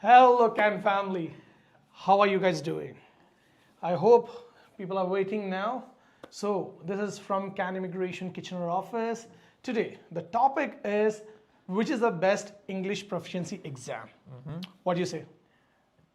Hello, Can family. How are you guys doing? I hope people are waiting now. So, this is from Can Immigration Kitchener office. Today, the topic is which is the best English proficiency exam? What do you say?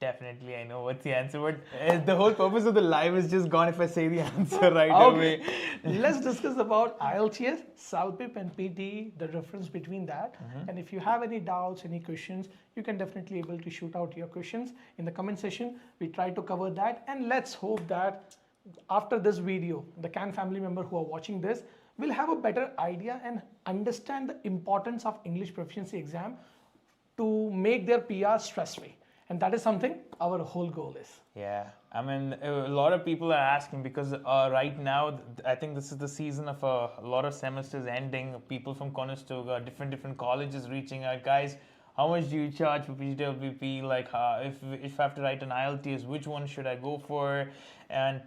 Definitely, I know what's the answer, but the whole purpose of the live is just gone if I say the answer right away. Let's discuss about IELTS, CELPIP and PTE, the difference between that. And if you have any doubts, any questions, you can definitely able to shoot out your questions in the comment section. We try to cover that, and let's hope that after this video, the Can family member who are watching this will have a better idea and understand the importance of English proficiency exam to make their PR stress-free. And that is something our whole goal is. Yeah, I mean, a lot of people are asking because right now, I think this is the season of a lot of semesters ending. People from Conestoga, different colleges reaching out, guys. How much do you charge for PGWP? Like, if I have to write an IELTS, which one should I go for? And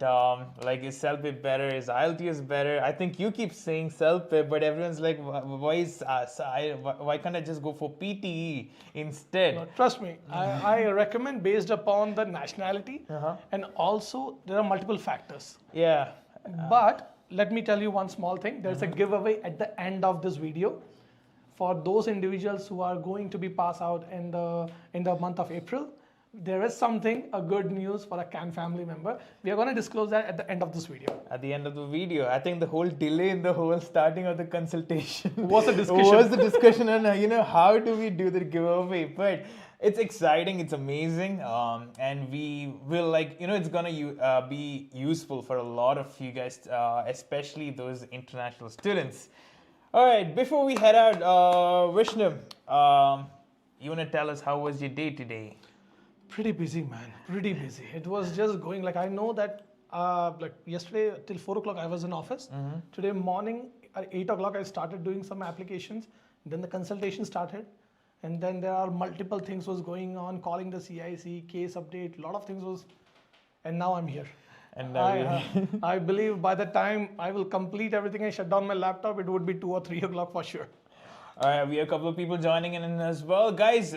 like, is CELPIP better? Is IELTS better? I think you keep saying CELPIP, but everyone's like, why can't I just go for PTE instead? No, trust me, I recommend based upon the nationality, and also there are multiple factors. Yeah. But let me tell you one small thing. There's a giveaway at the end of this video for those individuals who are going to be passed out in the month of April. There is something, a good news for a Can family member. We are going to disclose that at the end of this video. At the end of the video, I think the whole delay in the whole starting of the consultation was a discussion. on how do we do the giveaway. But it's exciting, it's amazing, and we will it's gonna be useful for a lot of you guys, especially those international students. All right, before we head out, Vishnu, you want to tell us how was your day today? Pretty busy, man. Pretty busy. It was just going like, I know that like yesterday till 4 o'clock I was in office. Today morning at 8 o'clock I started doing some applications. Then the consultation started. And then there are multiple things was going on, calling the CIC, case update, a lot of things was, and now I'm here. And I believe by the time I will complete everything and shut down my laptop, it would be 2 or 3 o'clock for sure. All right, we have a couple of people joining in as well. Guys,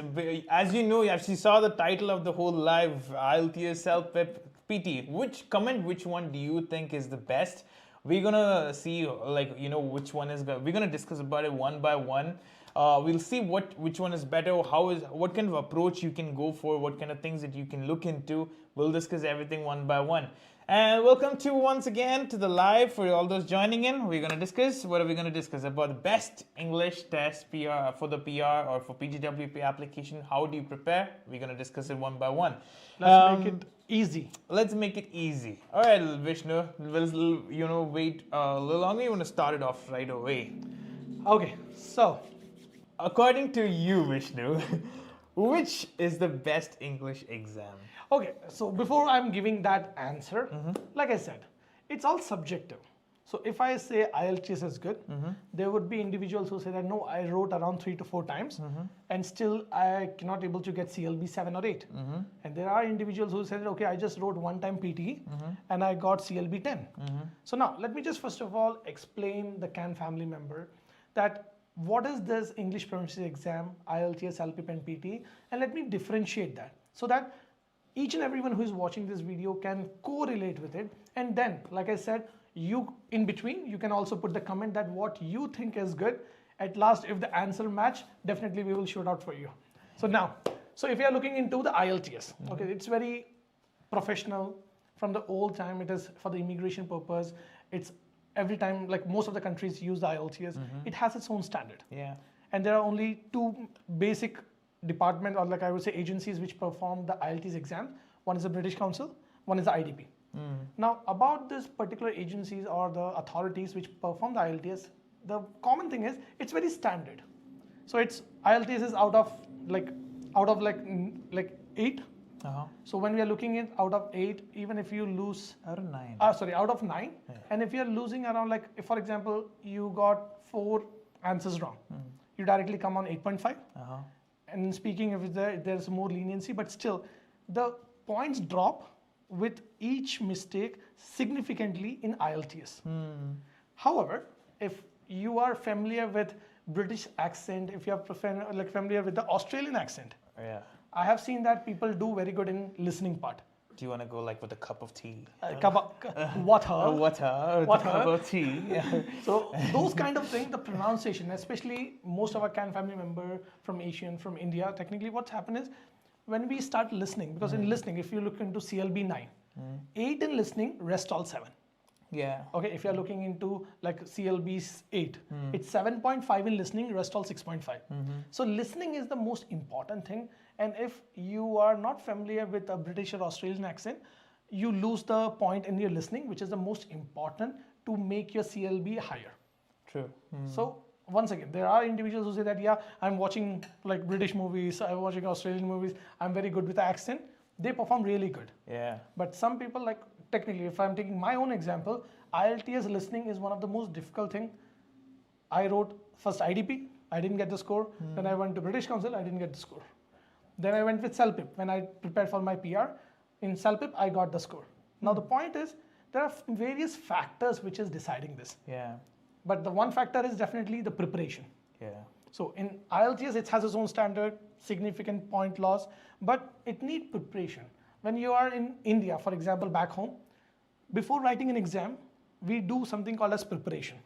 as you know, you actually saw the title of the whole live, IELTS, CELPIP, PT. Comment which one do you think is the best? We're going to see, which one is good. We're going to discuss about it one by one. We'll see which one is better, what kind of approach you can go for, what kind of things that you can look into. We'll discuss everything one by one. And welcome once again to the live for all those joining in. We're going to discuss, what are we going to discuss? About the best English test PR for the PR or for PGWP application. How do you prepare? We're going to discuss it one by one. Let's make it easy. Let's make it easy. All right, Vishnu, we'll wait a little longer. You want to start it off right away? Okay, so according to you, Vishnu, which is the best English exam? Okay, so before I'm giving that answer, like I said, it's all subjective. So if I say IELTS is good, there would be individuals who say that no, I wrote around 3 to 4 times and still I cannot able to get CLB 7 or 8. And there are individuals who said, okay, I just wrote one time PTE and I got CLB 10. So now let me just first of all explain the Can family member that what is this English proficiency exam, IELTS, CELPIP and PTE, and let me differentiate that so that each and everyone who is watching this video can correlate with it. And then, like I said, you in between, you can also put the comment that what you think is good. At last, if the answer match, definitely we will shoot out for you. So now, if you are looking into the IELTS, okay, it's very professional. From the old time, it is for the immigration purpose. It's every time, like most of the countries use the IELTS, it has its own standard. Yeah. And there are only 2 basic department, or like I would say agencies, which perform the IELTS exam. One is the British Council, one is the IDP. Now about this particular agencies or the authorities which perform the IELTS, the common thing is it's very standard. So it's IELTS is out of 8. So when we are looking at out of 8, even if you lose out of 9. Out of 9, and if you are losing around, like if for example you got 4 answers wrong, you directly come on 8.5. And speaking of there's more leniency, but still the points drop with each mistake significantly in IELTS. However, if you are familiar with British accent, if you are familiar with the Australian accent, I have seen that people do very good in listening part. Do you want to go like with a cup of tea? Water. Water, with a Water. cup of tea. So those kind of things, the pronunciation, especially most of our Can family member from Asian, from India, technically what's happened is when we start listening, because in listening, if you look into CLB 9, 8 in listening, rest all 7. Yeah. Okay, if you're looking into like CLB 8, it's 7.5 in listening, rest all 6.5. So listening is the most important thing. And if you are not familiar with a British or Australian accent, you lose the point in your listening, which is the most important to make your CLB higher. True. So once again, there are individuals who say that, yeah, I'm watching like British movies, I'm watching Australian movies, I'm very good with the accent. They perform really good. Yeah. But some people, like technically, if I'm taking my own example, IELTS listening is one of the most difficult thing. I wrote first IDP, I didn't get the score. Then I went to British Council, I didn't get the score. Then I went with CELPIP. When I prepared for my PR, in CELPIP, I got the score. Now the point is, there are various factors which is deciding this. Yeah. But the one factor is definitely the preparation. Yeah. So in IELTS, it has its own standard, significant point loss, but it needs preparation. When you are in India, for example, back home, before writing an exam, we do something called as preparation.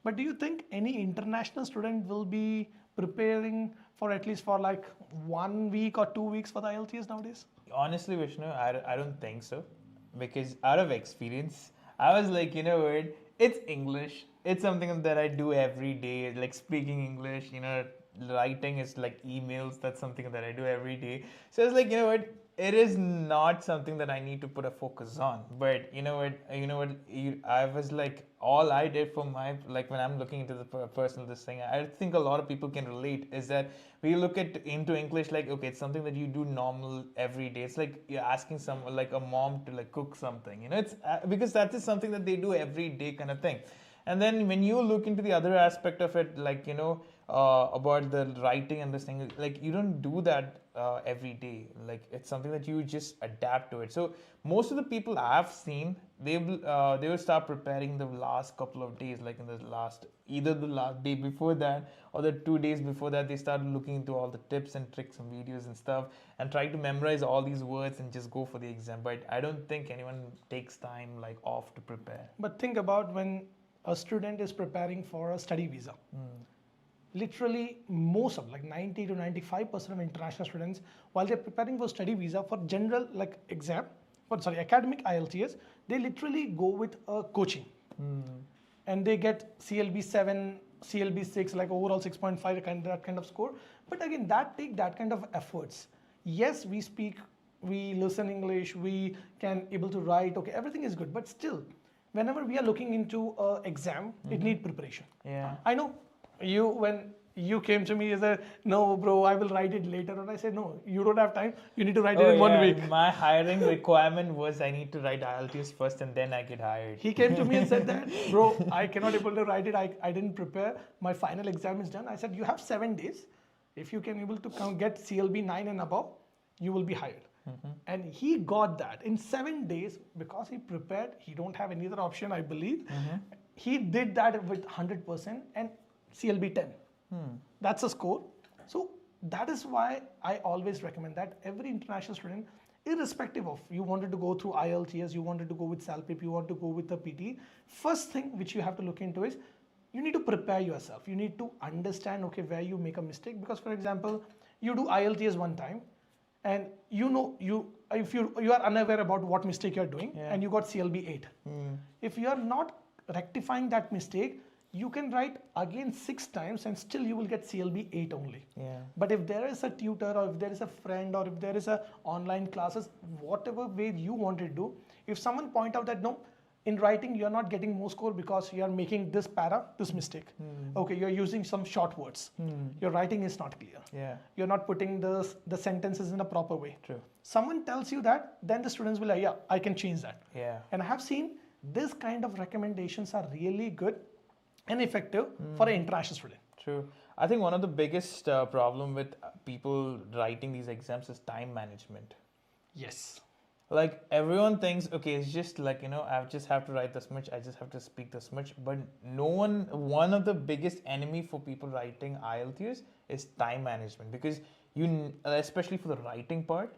But do you think any international student will be preparing for at least for like 1 week or 2 weeks for the IELTS nowadays? Honestly, Vishnu, I don't think so. Because out of experience, I was like, you know what? It's English. It's something that I do every day, like speaking English, writing is like emails. That's something that I do every day. So it's like, you know what? It is not something that I need to put a focus on. But I was like, all I did for my, like when I'm looking into the personal this thing, I think a lot of people can relate is that we look into English like, okay, it's something that you do normal every day. It's like you're asking someone, like a mom to like cook something, it's because that is something that they do every day kind of thing. And then when you look into the other aspect of it, like, about the writing and this thing, like you don't do that every day. Like it's something that you just adapt to it. So most of the people I've seen, they will start preparing the last couple of days, like in the last, either the last day before that or the 2 days before that, they start looking into all the tips and tricks and videos and stuff and try to memorize all these words and just go for the exam. But I don't think anyone takes time like off to prepare. But think about when a student is preparing for a study visa. Literally most of, like 90 to 95% of international students, while they're preparing for study visa for general like exam, academic IELTS, they literally go with a coaching. And they get CLB 7, CLB 6, like overall 6.5, that kind of score. But again, that kind of efforts. Yes, we speak, we listen English, we can able to write, okay, everything is good, but still, whenever we are looking into an exam, it needs preparation. Yeah. I know when you came to me, you said, no, bro, I will write it later. And I said, no, you don't have time. You need to write it in 1 week. My hiring requirement was I need to write IELTS first and then I get hired. He came to me and said that, bro, I cannot able to write it. I didn't prepare. My final exam is done. I said, you have 7 days. If you can able to get CLB 9 and above, you will be hired. And he got that in 7 days because he prepared. He don't have any other option, I believe. He did that with 100% and CLB 10. That's a score. So that is why I always recommend that every international student, irrespective of you wanted to go through IELTS, you wanted to go with CELPIP, you want to go with the PTE, first thing which you have to look into is you need to prepare yourself. You need to understand, okay, where you make a mistake. Because for example, you do IELTS one time and if you are unaware about what mistake you're doing and you got CLB 8. If you are not rectifying that mistake, you can write again 6 times and still you will get CLB 8 only. But if there is a tutor or if there is a friend or if there is a online classes, whatever way you want to do, if someone point out that no, in writing you're not getting more score because you're making this mistake. Okay, you're using some short words. Your writing is not clear. You're not putting the sentences in a proper way. True. Someone tells you that, then the students will like, yeah, I can change that. Yeah. And I have seen this kind of recommendations are really good and effective for an international student. True. I think one of the biggest problem with people writing these exams is time management. Yes. Like everyone thinks, okay, it's just like, I just have to write this much, I just have to speak this much. But one of the biggest enemy for people writing IELTS is time management, because especially for the writing part.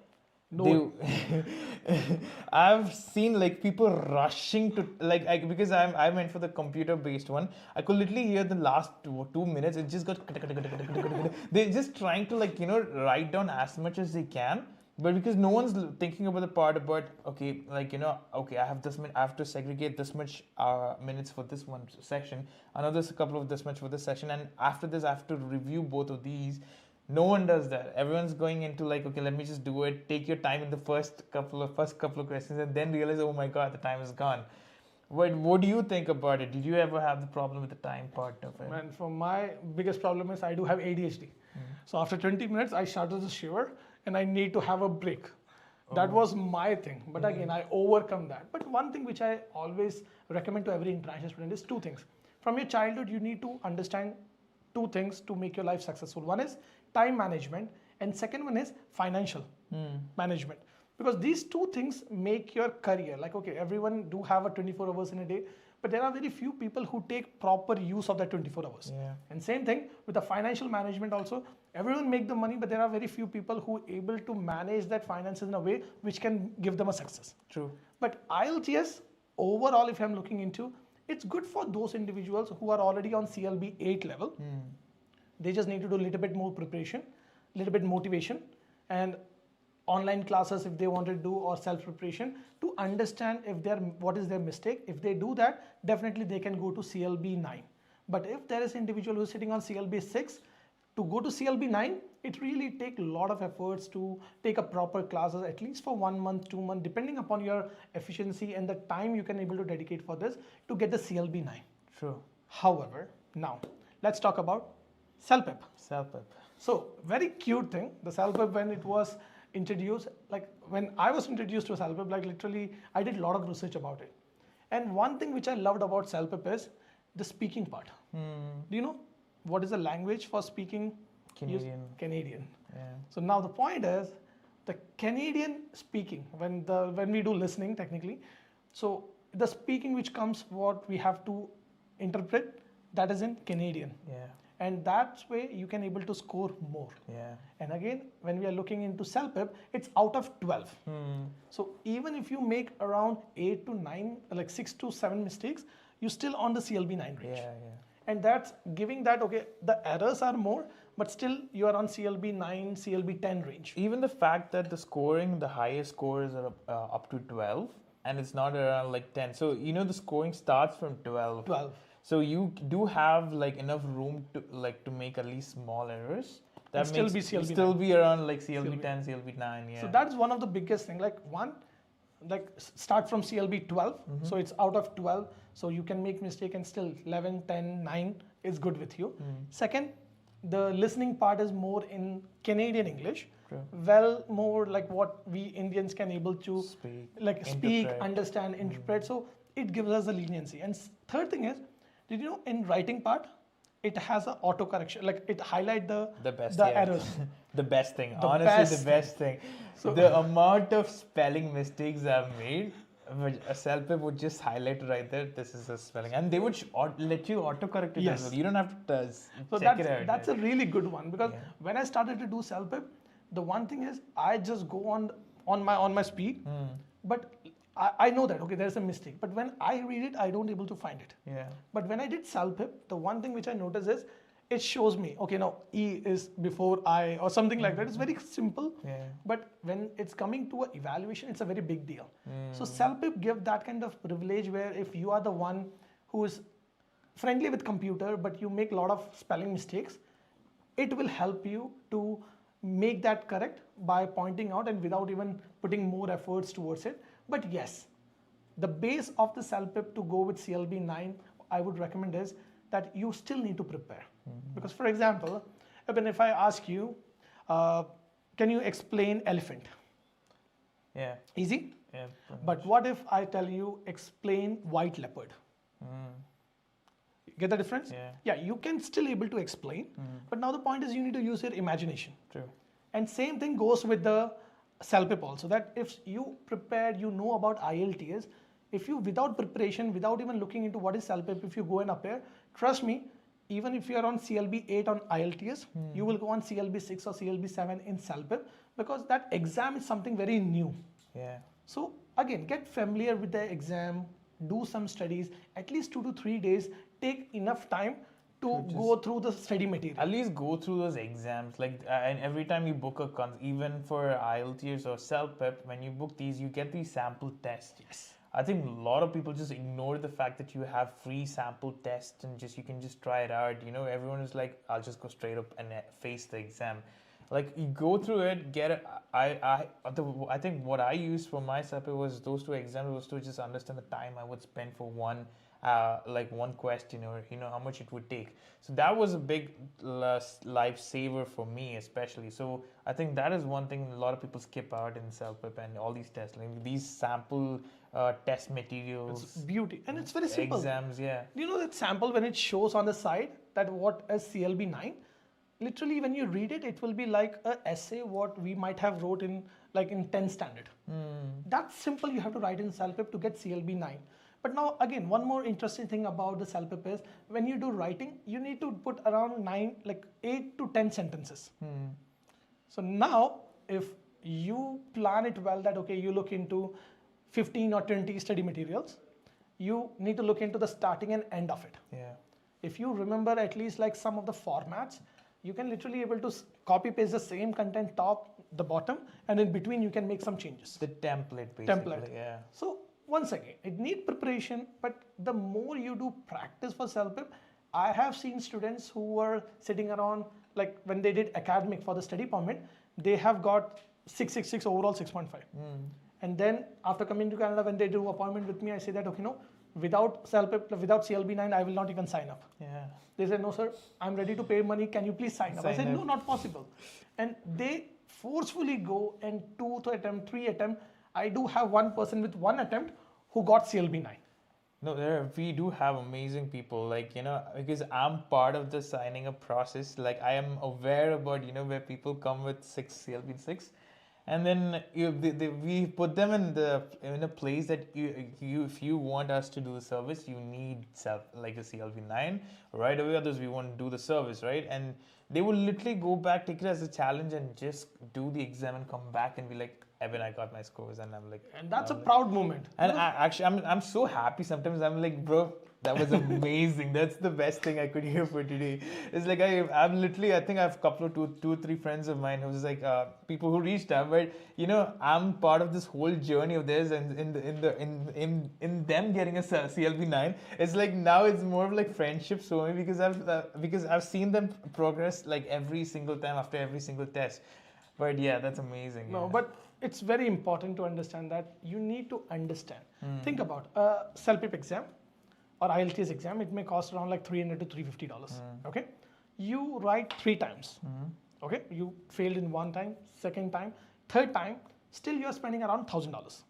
No. I've seen like people rushing to because I went for the computer based one. I could literally hear the last 2 minutes. It just got they're just trying to write down as much as they can, but because no one's thinking about the part about okay I have this I have to segregate this much minutes for this one section, another couple of this much for this section, and after this I have to review both of these. No one does that. Everyone's going into okay, let me just do it. Take your time in the first couple of questions, and then realize, oh my god, the time is gone. What do you think about it? Did you ever have the problem with the time part of it? Man, for my biggest problem is I do have ADHD. So after 20 minutes, I started to shiver, and I need to have a break. That was my thing. But again, I overcome that. But one thing which I always recommend to every international student is two things. From your childhood, you need to understand two things to make your life successful. One is time management, and second one is financial management, because these two things make your career. Like, okay, everyone do have a 24 hours in a day, but there are very few people who take proper use of that 24 hours. And same thing with the financial management also. Everyone make the money, but there are very few people who able to manage that finances in a way which can give them a success. True. But IELTS overall, if I'm looking into, it's good for those individuals who are already on CLB 8 level. They just need to do a little bit more preparation, a little bit motivation, and online classes if they want to do, or self-preparation to understand what is their mistake. If they do that, definitely they can go to CLB 9. But if there is an individual who is sitting on CLB 6, to go to CLB 9, it really takes a lot of efforts to take a proper classes, at least for 1 month, 2 months, depending upon your efficiency and the time you can able to dedicate for this to get the CLB 9. True. However, now let's talk about CELPIP. CELPIP. So very cute thing. The CELPIP, when it was introduced, like when I was introduced to CELPIP, like literally I did a lot of research about it. And one thing which I loved about CELPIP is the speaking part. Do you know what is the language for speaking? Canadian. Canadian. Yeah. So now the point is the Canadian speaking, when we do listening technically, so the speaking which comes, what we have to interpret, that is in Canadian. Yeah. And that's way you can able to score more. Yeah. And again, when we are looking into CELPIP, it's out of 12. So even if you make around 8 to 9, like 6 to 7 mistakes, you're still on the CLB 9 range. Yeah. And that's giving that, okay, the errors are more, but still you are on CLB 9, CLB 10 range. Even the fact that the highest scores are up to 12, and it's not around like 10. So, the scoring starts from 12. 12. So you do have like enough room to make at least small errors. That still makes be CLB still 9. be around like CLB 10, CLB 9. Yeah. So that's one of the biggest thing. Like start from CLB 12. So it's out of 12. So you can make mistake and still 11, 10, 9 is good with you. Second, the listening part is more in Canadian English. True. Well, more like what we Indians can able to speak, interpret. understand, interpret. So it gives us a leniency. And third thing is, did you know in writing part, it has an auto correction, like it highlight the errors. The best thing. The Honestly, the best best thing. So the amount of spelling mistakes I've made, a CELPIP would just highlight right there, this is a spelling. And they would let you autocorrect it as well. You don't have to check it out. That's a really good one, because when I started to do CELPIP, the one thing is I just go on my speed, but I know that, okay, there's a mistake. But when I read it, I don't able to find it. Yeah. But when I did CELPIP, the one thing which I noticed is, it shows me, okay, now E is before I or something like that. It's very simple. Yeah. But when it's coming to an evaluation, it's a very big deal. So CELPIP give that kind of privilege where if you are the one who is friendly with computer, but you make a lot of spelling mistakes, it will help you to make that correct by pointing out and without even putting more efforts towards it. But yes, the base of the CELPIP to go with CLB 9, I would recommend is that you still need to prepare. Because for example, even if I ask you, can you explain elephant? Yeah. Easy? Yeah. But what if I tell you explain white leopard? Get the difference? Yeah, you can still able to explain, but now the point is you need to use your imagination. True. And same thing goes with the CELPIP also, that if you prepared, you know about IELTS, if you without preparation, without even looking into what is CELPIP, if you go and appear, trust me, even if you are on CLB 8 on IELTS, you will go on CLB 6 or CLB 7 in CELPIP, because that exam is something very new. Yeah. So again, get familiar with the exam, do some studies, at least 2 to 3 days, take enough time to go through the study material. At least go through those exams. Like, and every time you book a even for IELTS or CELPIP, when you book these, you get these sample tests. Yes. I think a lot of people just ignore the fact that you have free sample tests and you can just try it out. You know, everyone is like, I'll just go straight up and face the exam. Like, you go through it, get it. I think what I used for my CELPIP was those 2 exams was to just understand the time I would spend for one question, or how much it would take. So that was a big lifesaver for me, especially. So I think that is one thing a lot of people skip out in CELPIP and all these tests, like these sample test materials. It's beauty, and it's very simple. Exams, yeah. You know that sample, when it shows on the side that what is CLB 9, literally when you read it, it will be like an essay what we might have wrote in 10th standard. That's simple you have to write in CELPIP to get CLB 9. But now again, one more interesting thing about the CELPIP is when you do writing, you need to put around 8 to 10 sentences. So now if you plan it well, that okay, you look into 15 or 20 study materials, you need to look into the starting and end of it. Yeah. If you remember at least like some of the formats, you can literally able to copy paste the same content top, the bottom, and in between you can make some changes. The template, basically. Yeah. So once again, it needs preparation, but the more you do practice for CELPIP, I have seen students who were sitting around, like when they did academic for the study permit, they have got 666 overall 6.5. And then after coming to Canada, when they do appointment with me, I say that, okay, no, without CELPIP, without CLB 9, I will not even sign up. Yeah. They said, no, sir, I'm ready to pay money. Can you please sign up? I said, no, not possible. And they forcefully go and 2 attempt, 3 attempt. I do have one person with 1 attempt who got CLB 9. No, we do have amazing people, because I'm part of the signing up process. Like, I am aware about, where people come with 6 CLB 6. And then we put them in a place that if you want us to do the service, you need like a CLB 9 right away. Others we want to do the service, right? And they will literally go back, take it as a challenge, and just do the exam and come back and be like, Evan, I got my scores, and I'm like, and that's a proud moment. And I'm so happy. Sometimes I'm like, bro, that was amazing. That's the best thing I could hear for today. It's like I'm literally, I think I have a couple of two or three friends of mine who's like people who reached out, but I'm part of this whole journey of theirs, and in them getting a CLB 9, it's like now it's more of like friendship. So because I've seen them progress like every single time after every single test. But yeah, that's amazing. No, yeah. But it's very important to understand that you need to understand. Think about a CELPIP exam or IELTS exam. It may cost around like $300 to $350. Okay, you write 3 times. Okay, you failed in 1 time, 2nd time, 3rd time. Still, you are spending around $1,000.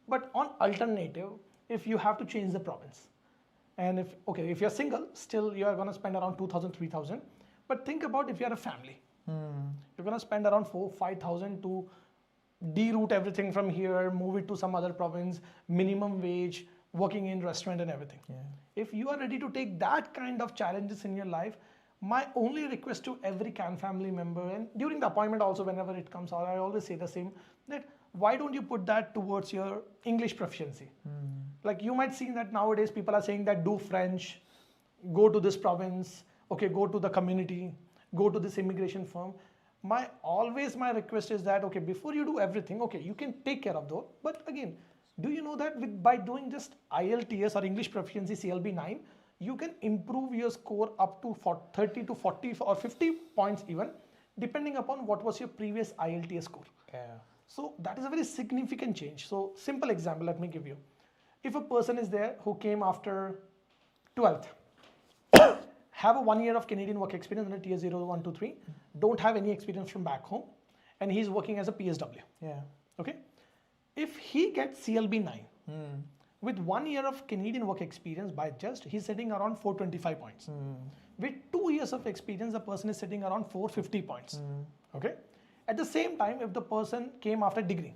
But on alternative, if you have to change the province, and if you're single, still you are gonna spend around 2,000, 3,000. But think about if you are a family. You're gonna spend around 4,000-5,000 to deroute everything from here, move it to some other province, minimum wage, working in restaurant and everything. Yeah. If you are ready to take that kind of challenges in your life, my only request to every CAN family member, and during the appointment also, whenever it comes out, I always say the same, that why don't you put that towards your English proficiency? Like you might see that nowadays people are saying that do French, go to this province, okay, go to the community, go to this immigration firm. My request is that, okay, before you do everything, okay, you can take care of those. But again, do you know that by doing just IELTS or English proficiency CLB 9, you can improve your score up to 30 to 40 or 50 points even, depending upon what was your previous IELTS score. Yeah. So that is a very significant change. So simple example, let me give you. If a person is there who came after 12th, have a 1 year of Canadian work experience in a tier 0, 1, 2, 3, don't have any experience from back home, and he's working as a PSW. Yeah. Okay. If he gets CLB 9, with 1 year of Canadian work experience he's sitting around 425 points. With 2 years of experience, the person is sitting around 450 points. Okay. At the same time, if the person came after degree,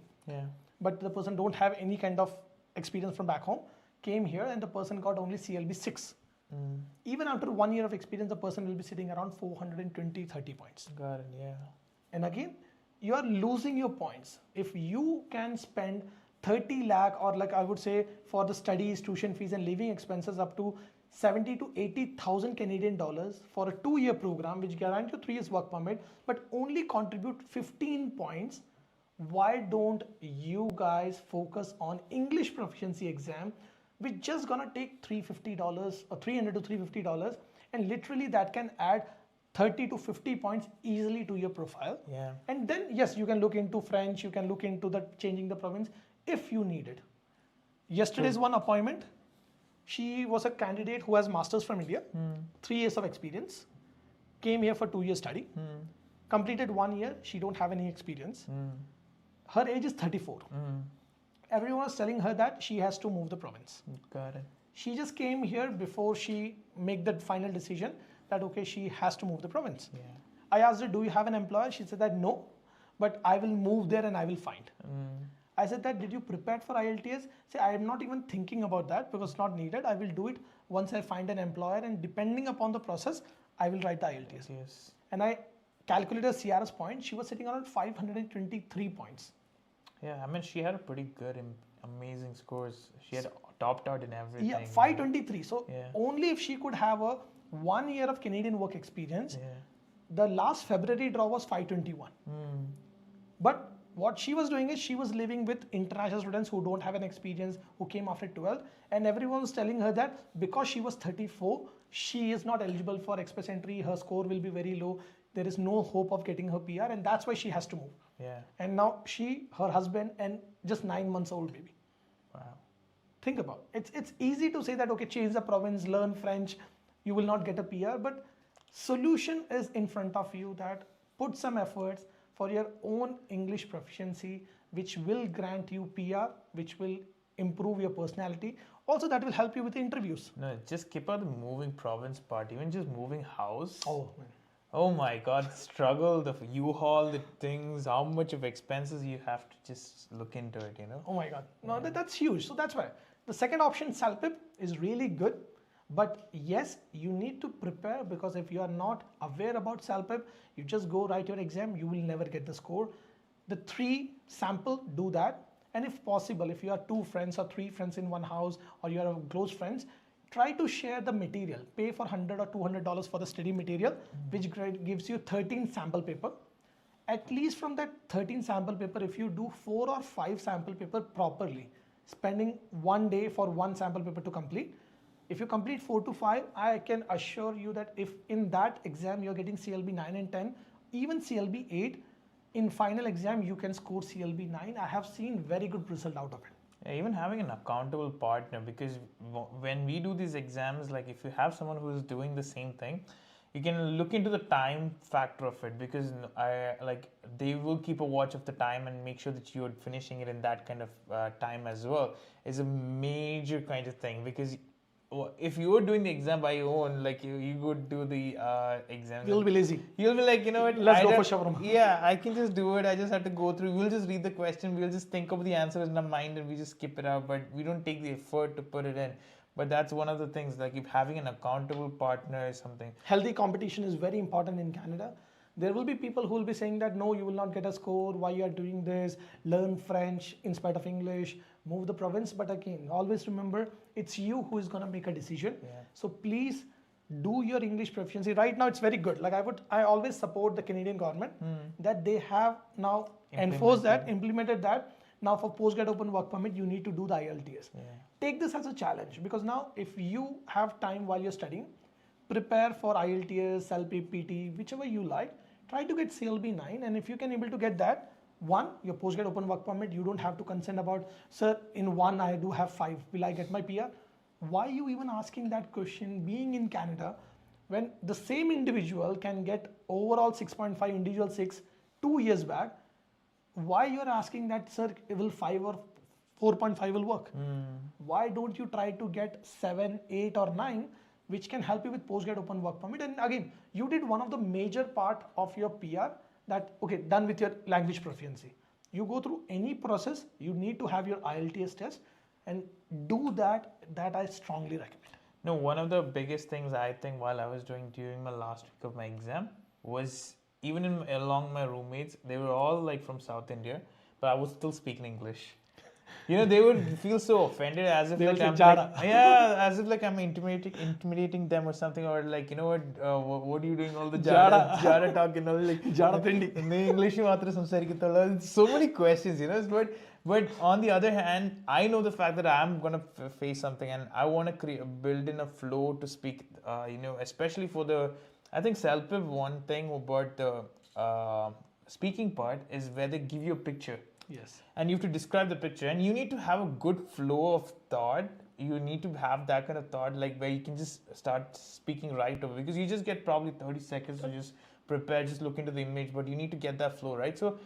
but the person don't have any kind of experience from back home, came here and the person got only CLB 6. Even after 1 year of experience, the person will be sitting around 420, 30 points. Got it, yeah. And again, you are losing your points. If you can spend 30 lakh, or like I would say for the studies, tuition fees and living expenses up to 70 to 80,000 Canadian dollars for a 2-year program, which guarantees you 3 years work permit, but only contribute 15 points, why don't you guys focus on English proficiency exam, which just gonna take $350 or $300 to $350, and literally that can add 30 to 50 points easily to your profile. Yeah. And then yes, you can look into French, you can look into the changing the province if you need it. Yesterday's one appointment, she was a candidate who has masters from India, 3 years of experience, came here for 2 years study, completed 1 year, she don't have any experience. Her age is 34. Everyone was telling her that she has to move the province. Got it. She just came here before she make that final decision that okay, she has to move the province. Yeah. I asked her, do you have an employer? She said that no, but I will move there and I will find. I said that, did you prepare for IELTS? Say, I am not even thinking about that because it's not needed. I will do it once I find an employer, and depending upon the process, I will write the IELTS. Yes. And I calculated a CRS point. She was sitting around 523 points. Yeah, I mean, she had a pretty good, amazing scores. She had topped out in everything. Yeah, 523. So Yeah. only if she could have a 1 year of Canadian work experience, Yeah. the last February draw was 521. But what she was doing is she was living with international students who don't have an experience, who came after 12, and everyone was telling her that because she was 34, she is not eligible for express entry, her score will be very low, there is no hope of getting her PR, and that's why she has to move. Yeah. And now she, her husband, and just 9 months old baby. Wow. Think about it. It's easy to say that okay, change the province, learn French, you will not get a PR, but solution is in front of you, that put some efforts for your own English proficiency, which will grant you PR, which will improve your personality. Also, that will help you with the interviews. No, just skip out the moving province part. Even just moving house. Oh, man. Oh my God, the struggle, the U-Haul, the things, how much of expenses you have to just look into it, you know? Oh my God. No, that's huge. So that's why the second option, CELPIP, is really good. But yes, you need to prepare, because if you are not aware about CELPIP, you just go write your exam, you will never get the score. The 3 sample, do that. And if possible, if you are 2 friends or 3 friends in one house, or you are close friends, try to share the material. Pay for $100 or $200 for the study material, which gives you 13 sample paper. At least from that 13 sample paper, if you do 4 or 5 sample paper properly, spending 1 day for 1 sample paper to complete, if you complete 4 to 5, I can assure you that if in that exam you're getting CLB 9 and 10, even CLB 8, in final exam you can score CLB 9. I have seen very good result out of it. Yeah, even having an accountable partner, because when we do these exams, like if you have someone who is doing the same thing, you can look into the time factor of it, because they will keep a watch of the time and make sure that you're finishing it in that kind of time as well. Is a major kind of thing, because if you were doing the exam by your own, like you would do the exam, You'll be lazy. You'll be like, you know what? Let's go for shawarma. Yeah, I can just do it. I just have to go through. We'll just read the question. We'll just think of the answers in our mind and we just skip it out. But we don't take the effort to put it in. But that's one of the things. Like if having an accountable partner is something. Healthy competition is very important in Canada. There will be people who will be saying that no, you will not get a score. Why you are doing this? Learn French in spite of English. Move the province. But again, always remember, it's you who is going to make a decision. Yeah. So please do your English proficiency. Right now, it's very good. Like I always support the Canadian government that they have now implemented that. Now for postgrad open work permit, you need to do the IELTS. Yeah. Take this as a challenge, because now if you have time while you're studying, prepare for IELTS, CELPIP, PT, whichever you like. Try to get CLB 9, and if you can able to get that, 1, your postgrad open work permit, you don't have to concern about, sir, in 1 I do have 5, will I get my PR? Why are you even asking that question being in Canada when the same individual can get overall 6.5, individual 6, 2 years back? Why you're asking that, sir, will 5 or 4.5 will work? Why don't you try to get 7, 8 or 9, which can help you with postgrad open work permit? And again, you did one of the major part of your PR, that, okay, done with your language proficiency. You go through any process, you need to have your IELTS test, and do that. That I strongly recommend. No, one of the biggest things I think while I was doing during my last week of my exam was even along my roommates, they were all like from South India, but I was still speaking English. You know, they would feel so offended as if They will like say, I'm "Jada." like, yeah, as if like I'm intimidating them or something, or like, you know what are you doing all the Jada talk and all like Jada Tindi. English so many questions, you know, but on the other hand, I know the fact that I'm gonna face something and I want to build in a flow to speak, you know, especially for the, I think CELPIP, one thing about the speaking part is where they give you a picture. Yes. And you have to describe the picture, and you need to have a good flow of thought. You need to have that kind of thought, like where you can just start speaking right away, because you just get probably 30 seconds to just prepare, just look into the image, but you need to get that flow right. So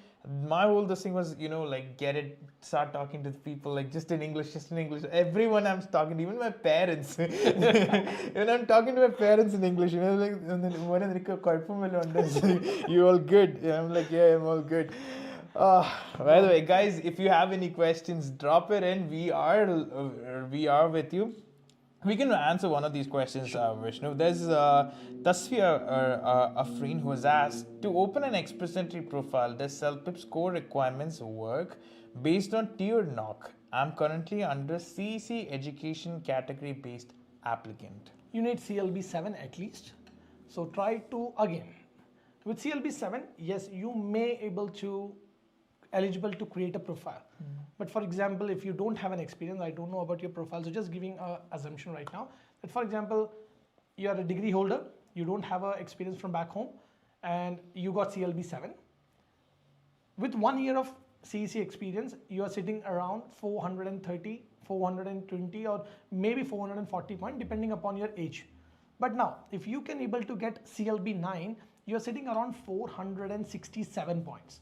my whole this thing was, you know, like get it, start talking to the people like just in English. Everyone I'm talking to, even my parents. When I'm talking to my parents in English, you know, like, and then you all good? Yeah, I'm like, yeah, I'm all good. By the way, guys, if you have any questions, drop it in. We are with you. We can answer one of these questions, Vishnu. There's Tasfia Afreen who has asked, to open an express entry profile, does CELPIP's core requirements work based on T or knock? I'm currently under CEC education category based applicant. You need CLB 7 at least. So try to, again, with CLB 7, yes, you may able to eligible to create a profile. But for example, if you don't have an experience, I don't know about your profile, so just giving an assumption right now that, for example, you are a degree holder, you don't have a experience from back home, and you got CLB 7. With 1 year of CEC experience, you are sitting around 430, 420, or maybe 440 points, depending upon your age. But now, if you can able to get CLB 9, you are sitting around 467 points.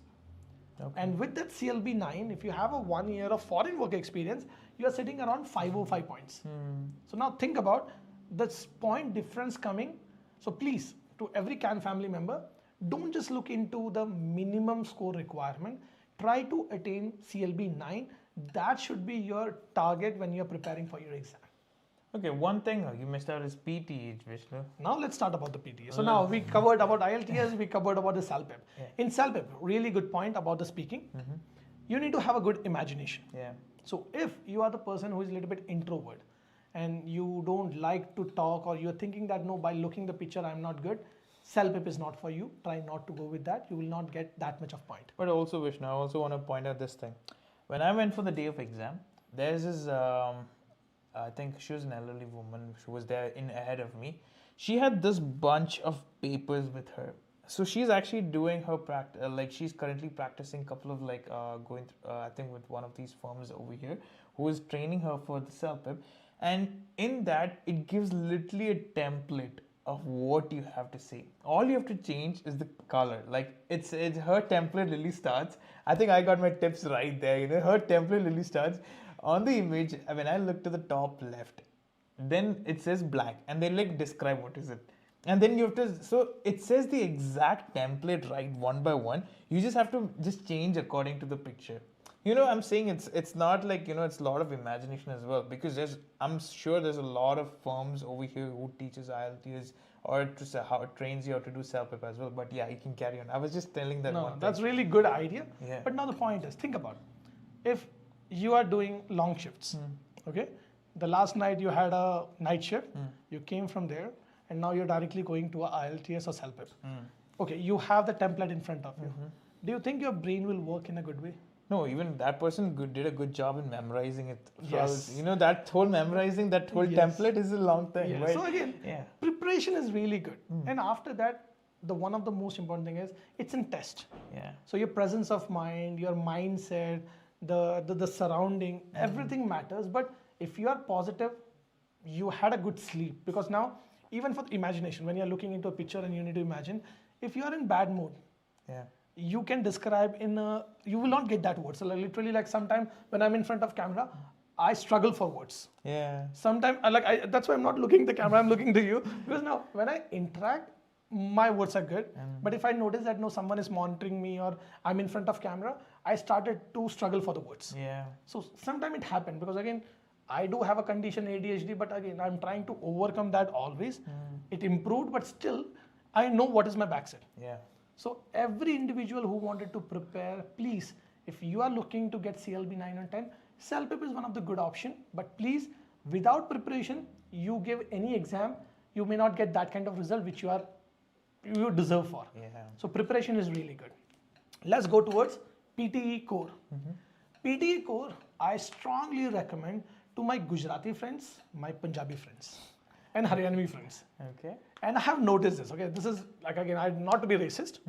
Okay. And with that CLB 9, if you have a 1 year of foreign work experience, you are sitting around 505 points. So now think about this point difference coming. So please, to every CAN family member, don't just look into the minimum score requirement. Try to attain CLB 9. That should be your target when you're preparing for your exam. Okay, one thing you missed out is PTE, Vishnu. Now let's start about the PTE. So now we covered about IELTS, we covered about the CELPIP. Yeah. In CELPIP, really good point about the speaking. You need to have a good imagination. Yeah. So if you are the person who is a little bit introvert and you don't like to talk, or you're thinking that no, by looking the picture I'm not good, CELPIP is not for you. Try not to go with that. You will not get that much of point. But also, Vishnu, I also want to point out this thing. When I went for the day of exam, there's this I think she was an elderly woman. She was there ahead of me. She had this bunch of papers with her. So she's actually doing her practice. Like she's currently practicing a couple of like going through, I think with one of these firms over here, who is training her for the CELPIP. And in that, it gives literally a template of what you have to say. All you have to change is the color. Like it's her template really starts. I think I got my tips right there. You know, her template really starts. On the image, when I look to the top left, then it says black, and they like describe what is it. And then you have to, so it says the exact template right one by one. You just have to just change according to the picture. You know, I'm saying it's not like, you know, it's a lot of imagination as well, because I'm sure there's a lot of firms over here who teaches IELTS or to how it trains you how to do CELPIP as well. But yeah, you can carry on. I was just telling that one thing. That's really good idea. Yeah. But now the point is, think about it. If you are doing long shifts, okay? The last night you had a night shift, you came from there, and now you're directly going to a IELTS or CELPIP. Okay, you have the template in front of you. Do you think your brain will work in a good way? No, even that person did a good job in memorizing it. Yes. You know, that whole memorizing, that whole template is a long thing. Yeah. Right? So again, preparation is really good. And after that, one of the most important thing is, it's in test. Yeah. So your presence of mind, your mindset, the surrounding, everything matters. But if you are positive, you had a good sleep, because now even for the imagination, when you're looking into a picture and you need to imagine, if you are in bad mood, you can describe you will not get that word. So literally, like sometimes when I'm in front of camera, I struggle for words. Yeah. Sometimes that's why I'm not looking at the camera, I'm looking to you, because now when I interact, my words are good. But if I notice that no, someone is monitoring me or I'm in front of camera, I started to struggle for the words. Yeah. So sometimes it happened, because again, I do have a condition ADHD, but again, I'm trying to overcome that always. It improved, but still, I know what is my backside. Yeah. So every individual who wanted to prepare, please, if you are looking to get CLB 9 and 10, CELPIP is one of the good option. But please, without preparation, you give any exam, you may not get that kind of result which you deserve for. Yeah. So preparation is really good. Let's go towards PTE Core. PTE Core, I strongly recommend to my Gujarati friends, my Punjabi friends, and Haryanvi friends. Okay. And I have noticed this. Okay, this is like again, I not to be racist,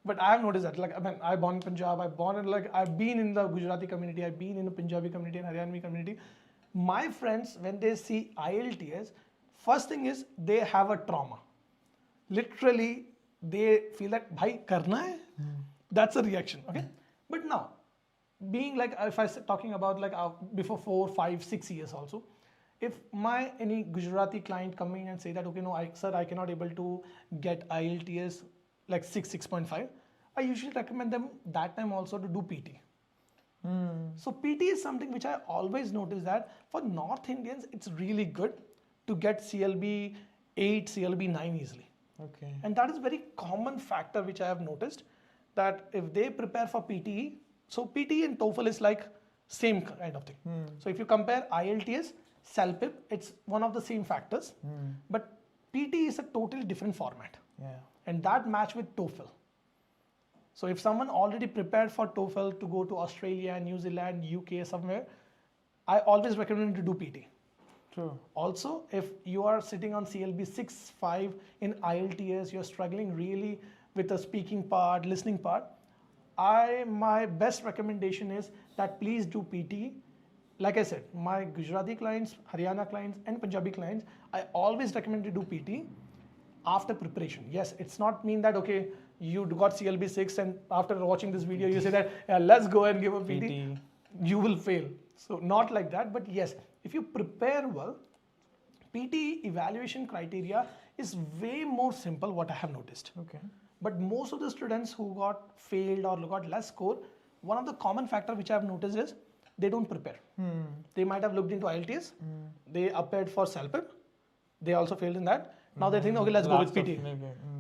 but I have noticed that. Like, I mean, I born in Punjab. I've been in the Gujarati community. I've been in the Punjabi community and Haryanvi community. My friends, when they see IELTS, first thing is they have a trauma. Literally, they feel that bhai karna hai. That's a reaction. Okay, but now, being like if I talking about like before 4, 5, 6 years also. If my any Gujarati client coming and say that okay no sir I cannot able to get IELTS like 6.5, I usually recommend them that time also to do PT. So PT is something which I always notice that for North Indians it's really good to get CLB 8, CLB 9 easily. Okay. And that is very common factor which I have noticed that if they prepare for PTE, so PTE and TOEFL is like same kind of thing. So if you compare IELTS, CELPIP, it's one of the same factors, but PT is a totally different format. Yeah. And that match with TOEFL. So if someone already prepared for TOEFL to go to Australia, New Zealand, UK, somewhere, I always recommend to do PT. True. Also, if you are sitting on CLB 6.5 in IELTS, you're struggling really with the speaking part, listening part, my best recommendation is that please do PT. Like I said, my Gujarati clients, Haryana clients, and Punjabi clients, I always recommend to do PT after preparation. Yes, it's not mean that, okay, you got CLB 6 and after watching this video, you say that, yeah, let's go and give a PT. You will fail. So not like that, but yes, if you prepare well, PT evaluation criteria is way more simple what I have noticed. Okay. But most of the students who got failed or got less score, one of the common factor which I have noticed is they don't prepare. They might have looked into IELTS, they applied for CELPIP, they also failed in that. Now they think, okay, let's go with PT.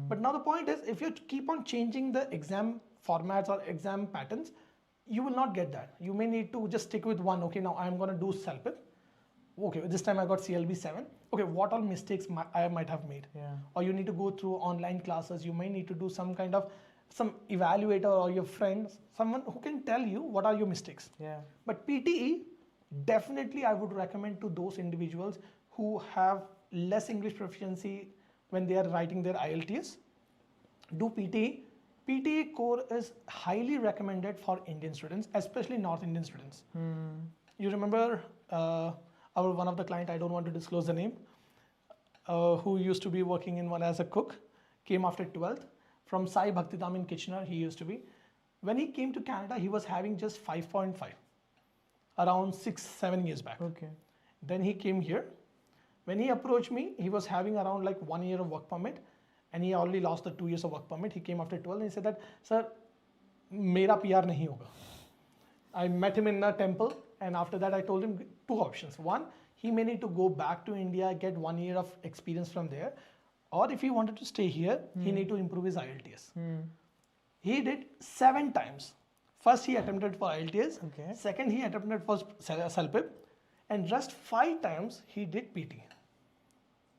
But now the point is, if you keep on changing the exam formats or exam patterns, you will not get that. You may need to just stick with one. Okay, now I'm going to do CELPIP. Okay, this time I got CLB 7. Okay, what all mistakes I might have made? Yeah. Or you need to go through online classes. You may need to do some evaluator or your friends, someone who can tell you what are your mistakes. Yeah. But PTE, definitely I would recommend to those individuals who have less English proficiency when they are writing their IELTS. Do PTE. PTE Core is highly recommended for Indian students, especially North Indian students. You remember one of the client, I don't want to disclose the name, who used to be working in one as a cook, came after 12th. From Sai Bhaktidam in Kitchener, he used to be. When he came to Canada, he was having just 5.5, around 6-7 years back. Okay. Then he came here. When he approached me, he was having around like 1 year of work permit, and he already lost the 2 years of work permit. He came after 12 and he said that, sir, mera PR nahi hoga. I met him in a temple, and after that I told him 2 options. One, he may need to go back to India, get 1 year of experience from there. Or if he wanted to stay here, he need to improve his IELTS. He did 7 times. First he attempted for IELTS. Okay. Second he attempted for CELPIP. And just 5 times he did PT.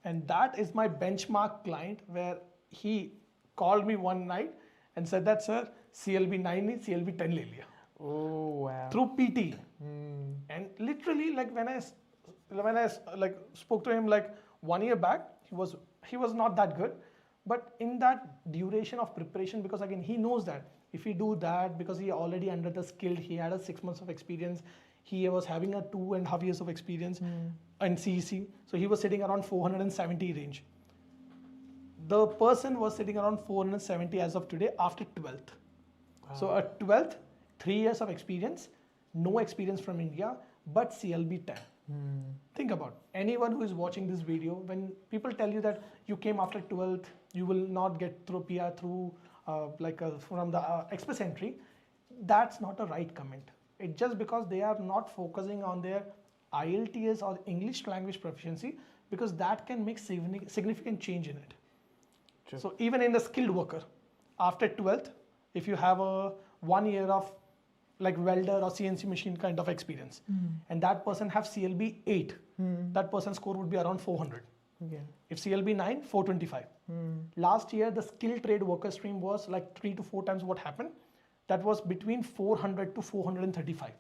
And that is my benchmark client where he called me one night and said that, sir, CLB 9 is CLB 10 le liya. Oh, wow. Through PT. And literally, like when I like spoke to him like 1 year back, he was not that good. But in that duration of preparation, because again he knows that if he do that, because he already under the skilled, he had a 6 months of experience, he was having a 2.5 years of experience in CEC, so he was sitting around 470 range. The person was sitting around 470 as of today after 12th. Wow. So at 12th, 3 years of experience, no experience from India, but CLB 10. Think about anyone who is watching this video, when people tell you that you came after 12th, you will not get through PR through from the express entry, that's not a right comment. It's just because they are not focusing on their IELTS or English language proficiency, because that can make significant change in it. True. So even in the skilled worker, after 12th, if you have a 1 year of like welder or CNC machine kind of experience, and that person have CLB 8, that person's score would be around 400. Okay. If CLB 9, 425. Last year, the skilled trade worker stream was like 3 to 4 times what happened. That was between 400 to 435.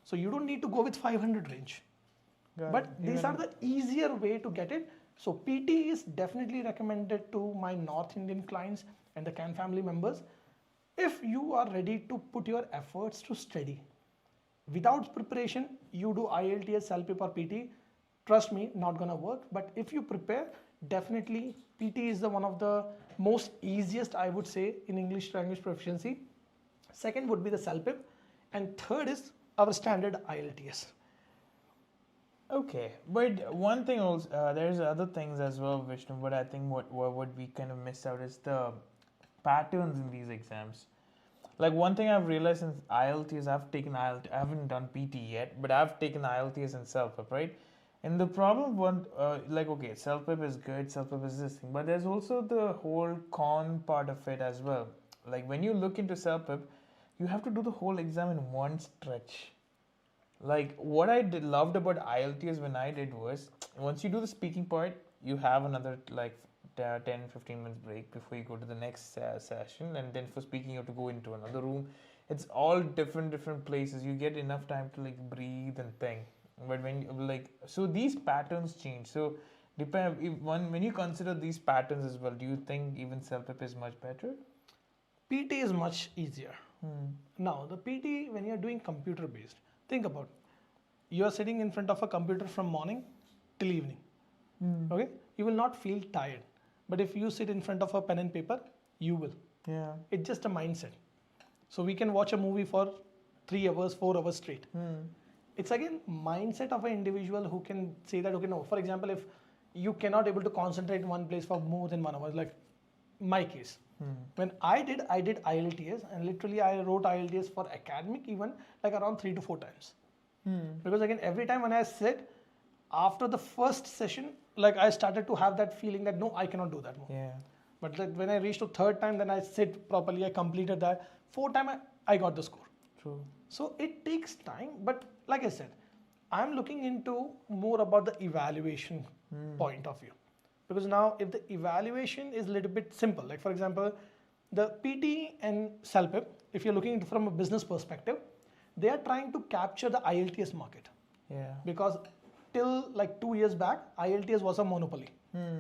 So you don't need to go with 500 range. But these are the easier way to get it. So PT is definitely recommended to my North Indian clients and the Can family members if you are ready to put your efforts to study. Without preparation, you do IELTS, CELPIP or PT, trust me, not gonna work. But if you prepare, definitely PT is the one of the most easiest, I would say, in English language proficiency. Second would be the CELPIP, and third is our standard IELTS. Okay, but one thing also, there's other things as well, Vishnu, but I think what we kind of missed out is the patterns in these exams. Like one thing I've realized since IELTS, I've taken IELTS, I haven't done PT yet, but I've taken IELTS and CELPIP, right? And the problem like, okay, CELPIP is good, CELPIP is this thing, but there's also the whole con part of it as well. Like when you look into CELPIP, you have to do the whole exam in one stretch. Like what I loved about IELTS when I did was, once you do the speaking part, you have another like 10-15 minutes break before you go to the next session, and then for speaking you have to go into another room. It's all different places. You get enough time to like breathe and think. But when you, like, so these patterns change. So when you consider these patterns as well, do you think even CELPIP is much better? PT is much easier. Now the PT, when you're doing computer based, think about, you are sitting in front of a computer from morning till evening. Okay, you will not feel tired. But if you sit in front of a pen and paper, you will. Yeah. It's just a mindset. So we can watch a movie for 3 hours, 4 hours straight. It's again mindset of an individual who can say that, okay, no, for example, if you cannot able to concentrate in one place for more than 1 hour, like my case. When I did IELTS, and literally I wrote IELTS for academic even like around 3 to 4 times. Because again, every time when I sit, after the first session, like I started to have that feeling that no, I cannot do that more. Yeah. But like when I reached to third time, then I sit properly, I completed that. Fourth time, I got the score. True. So it takes time, but like I said, I'm looking into more about the evaluation point of view. Because now if the evaluation is a little bit simple, like for example, the PT and CELPIP, if you're looking from a business perspective, they are trying to capture the IELTS market. Yeah. Because till like 2 years back, IELTS was a monopoly.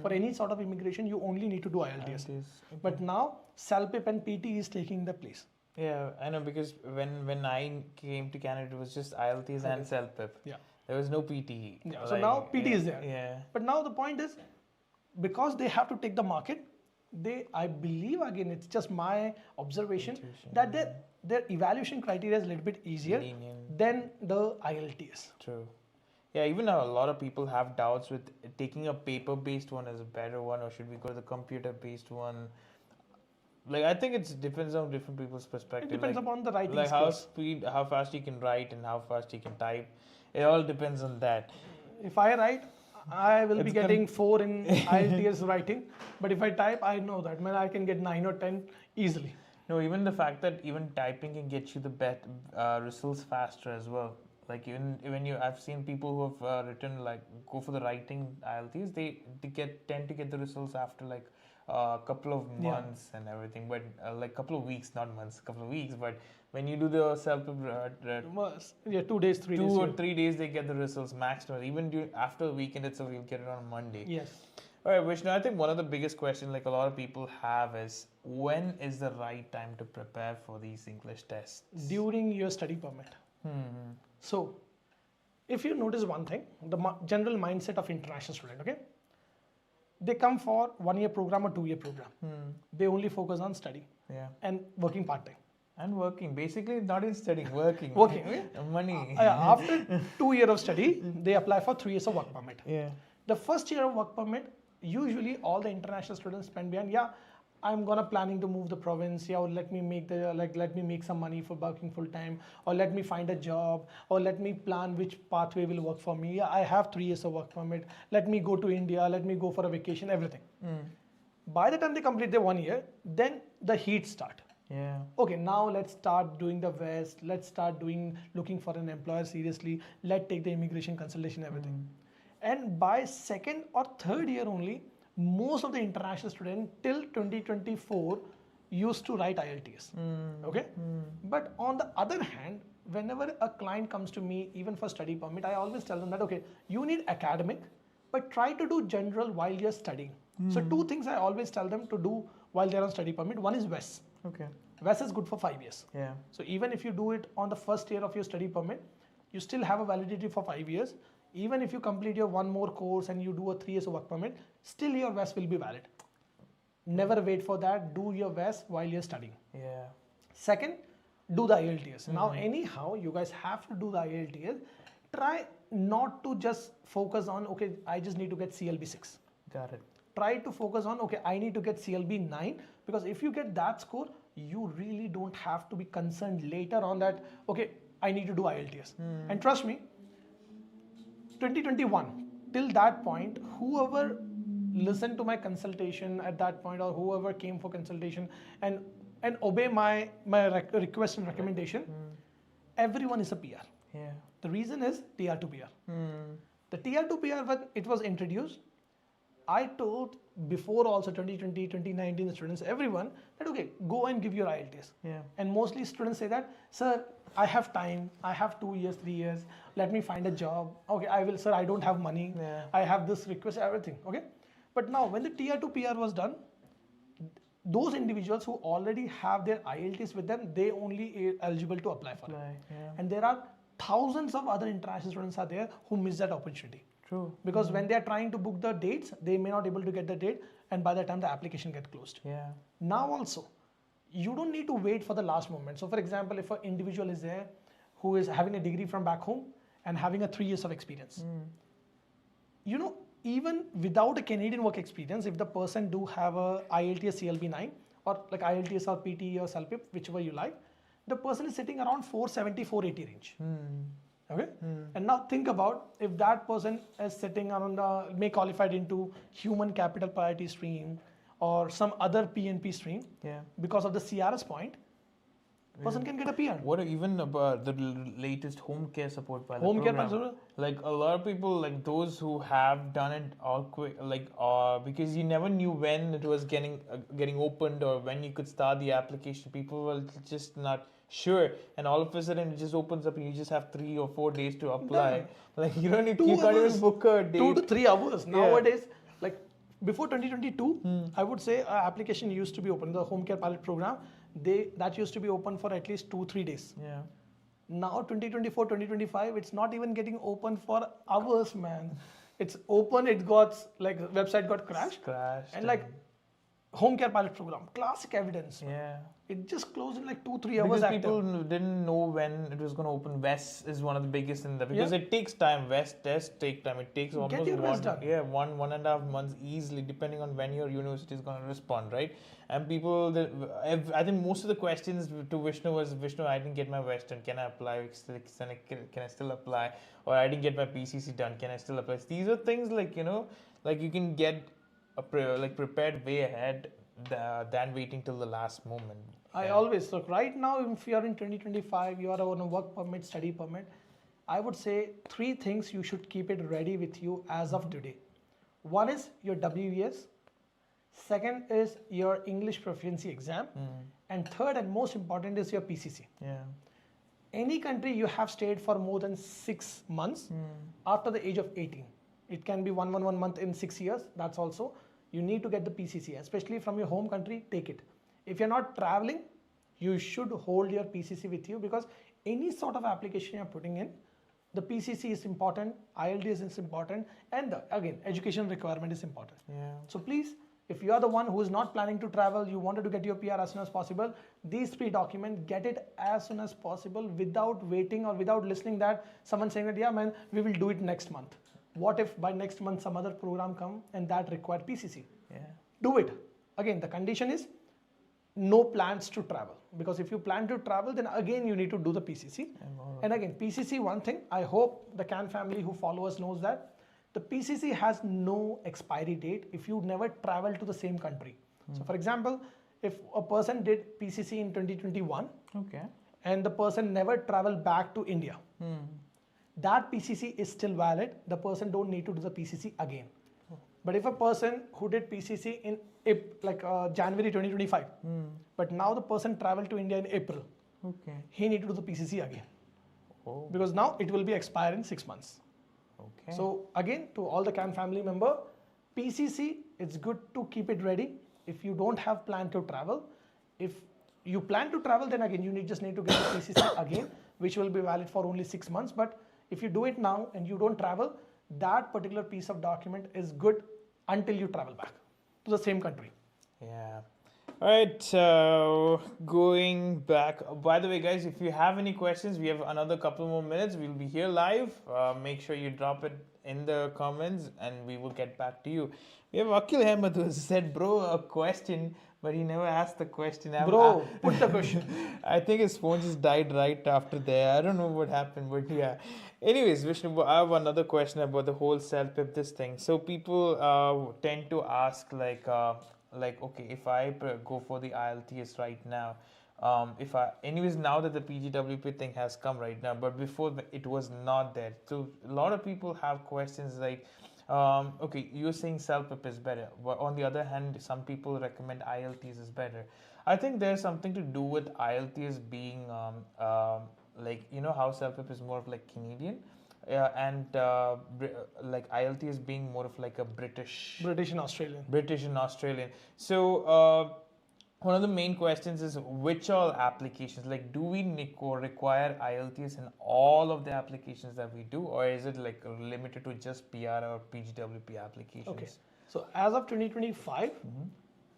For any sort of immigration, you only need to do IELTS. But now CELPIP and PT is taking the place. Yeah, I know, because when I came to Canada, it was just IELTS and CELPIP. Yeah. There was no PTE. Yeah. So now PT is there. Yeah. But now the point is, because they have to take the market, I believe, again, it's just my observation, that their evaluation criteria is a little bit easier than the IELTS. True. Yeah, even a lot of people have doubts with taking a paper-based one as a better one, or should we go to the computer-based one? Like, I think it depends on different people's perspective. It depends upon the writing like skills. how fast you can write and how fast you can type. It all depends on that. If I write, I will be getting 4 in IELTS writing. But if I type, I know that, man, I can get 9 or 10 easily. No, even the fact that even typing can get you the results faster as well. Like even when I've seen people who have written, like, go for the writing IELTS, they tend to get the results after like a couple of months and everything, but like couple of weeks, not months, couple of weeks. But when you do the CELPIP, 2 days, 3 days. 2 or 3 days, they get the results maximum. Even after the weekend itself, you'll get it on Monday. Yes. All right, Vishnu, I think one of the biggest questions like a lot of people have is, when is the right time to prepare for these English tests? During your study permit. So, if you notice one thing, the general mindset of international student, okay? They come for 1 year program or 2 year program. They only focus on study and working part-time. And working, basically not in studying, working. Money. After 2 years of study, they apply for 3 years of work permit. Yeah. The first year of work permit, usually all the international students spend behind, I'm gonna planning to move the province, yeah, or let me make some money for working full time, or let me find a job, or let me plan which pathway will work for me. Yeah, I have 3 years of work permit. Let me go to India. Let me go for a vacation. Everything. By the time they complete their 1 year, then the heat start. Yeah. Okay, now let's start doing the West. Let's start looking for an employer seriously. Let's take the immigration consultation, everything. And by second or third year only, most of the international students till 2024 used to write IELTS. Okay, but on the other hand, whenever a client comes to me, even for study permit, I always tell them that okay, you need academic, but try to do general while you're studying. So 2 things I always tell them to do while they're on study permit. One is WES. Okay. WES is good for 5 years. Yeah. So even if you do it on the first year of your study permit, you still have a validity for 5 years. Even if you complete your one more course and you do a 3 years of work permit, still your WES will be valid. Never wait for that. Do your WES while you're studying. Yeah. Second, do the IELTS. Now, anyhow, you guys have to do the IELTS. Try not to just focus on, okay, I just need to get CLB 6. Got it. Try to focus on, okay, I need to get CLB 9, because if you get that score, you really don't have to be concerned later on that, okay, I need to do IELTS. And trust me, 2021, till that point, whoever listened to my consultation at that point, or whoever came for consultation and obey my request and recommendation, everyone is a PR. Yeah. The reason is Tier 2 PR. The Tier 2 PR, when it was introduced, I told before also 2020, 2019 students, everyone that okay, go and give your IELTS. Yeah. And mostly students say that, sir, I have time, I have 2 years, 3 years, let me find a job. Okay, I will, sir, I don't have money. Yeah. I have this request, everything. Okay. But now when the Tier 2 PR was done, those individuals who already have their IELTS with them, they only eligible to apply for it. Yeah. And there are thousands of other international students are there who miss that opportunity. True. Because when they are trying to book the dates, they may not able to get the date, and by the time the application get closed. Yeah. Now also, you don't need to wait for the last moment. So for example, if an individual is there who is having a degree from back home and having a 3 years of experience, you know, even without a Canadian work experience, if the person do have a IELTS CLB 9 or like IELTS or PTE or CELPIP, whichever you like, the person is sitting around 470, 480 range. Okay. And now think about if that person is sitting around may qualified into human capital priority stream or some other PNP stream. Yeah. Because of the CRS point, person can get a PR. What even about the latest home care support pilot Home care program? pilot? Like a lot of people, like those who have done it all quick, like because you never knew when it was getting opened or when you could start the application. People were just not sure, and all of a sudden it just opens up and you just have 3 or 4 days to apply. Done. Like you don't need, 2 you can't hours, even book a date. 2 to 3 hours. Yeah. Nowadays, like before 2022, I would say application used to be open. The home care pilot program, that used to be open for at least 2-3 days. Yeah. Now 2024, 2025, it's not even getting open for hours, man. It's open, it got like website got crashed. And like home care pilot program, classic evidence. Yeah. It just closed in like 2-3 hours. Because active. people didn't know when it was going to open. WES is one of the biggest in the, because it takes time. WES tests take time. It takes almost your WES done. 1.5 months easily, depending on when your university is going to respond, right? And people, I think most of the questions to Vishnu was, Vishnu, I didn't get my WES done. Can I apply? Can I still apply? Or I didn't get my PCC done. Can I still apply? These are things like, you know, like you can get prepared way ahead than waiting till the last moment. I always look right now, if you are in 2025, you are on a work permit, study permit, I would say 3 things you should keep it ready with you as of today. One is your WES, second is your English proficiency exam, and third and most important is your PCC. Yeah. Any country you have stayed for more than 6 months after the age of 18. It can be one month in 6 years. That's also, you need to get the PCC, especially from your home country, take it. If you're not traveling, you should hold your PCC with you, because any sort of application you're putting in, the PCC is important, IELTS is important, and again, education requirement is important. Yeah. So please, if you are the one who is not planning to travel, you wanted to get your PR as soon as possible, these 3 documents, get it as soon as possible without waiting or without listening that someone saying that, yeah man, we will do it next month. What if by next month some other program come and that require PCC? Yeah. Do it. again, the condition is no plans to travel, because if you plan to travel, then again you need to do the PCC. And again, PCC, one thing, I hope the Can family who follow us knows that the PCC has no expiry date if you never travel to the same country. So for example, if a person did PCC in 2021 Okay. and the person never traveled back to India, that PCC is still valid. The person don't need to do the PCC again. But if a person who did PCC in January 2025, but now the person traveled to India in April, Okay. he need to do the PCC again, Oh. because now it will be expired in 6 months. Okay. So again, to all the Can family member, PCC, it's good to keep it ready. If you don't have plan to travel, if you plan to travel, then again, you just need to get the PCC again, which will be valid for only 6 months. But if you do it now and you don't travel, that particular piece of document is good until you travel back to the same country. Yeah. All right. So going back. By the way, guys, if you have any questions, we have another couple more minutes. We'll be here live. Make sure you drop it in the comments, and we will get back to you. We have Akil Ahmed who said, "Bro, a question," but he never asked the question. Bro, put the question. I think his phone just died right after there. I don't know what happened, but yeah. Anyways, Vishnu, I have another question about the whole CELPIP this thing. So people tend to ask like, okay, if I go for the IELTS right now, anyways, now that the PGWP thing has come right now, but before it was not there. So a lot of people have questions like, okay, you're saying CELPIP is better, but on the other hand, some people recommend IELTS is better. I think there's something to do with IELTS being like, you know how CELPIP is more of like Canadian, and like IELTS being more of like a British British and Australian. So one of the main questions is which all applications, like do we require IELTS in all of the applications that we do, or is it like limited to just PR or PGWP applications? Okay. So as of 2025,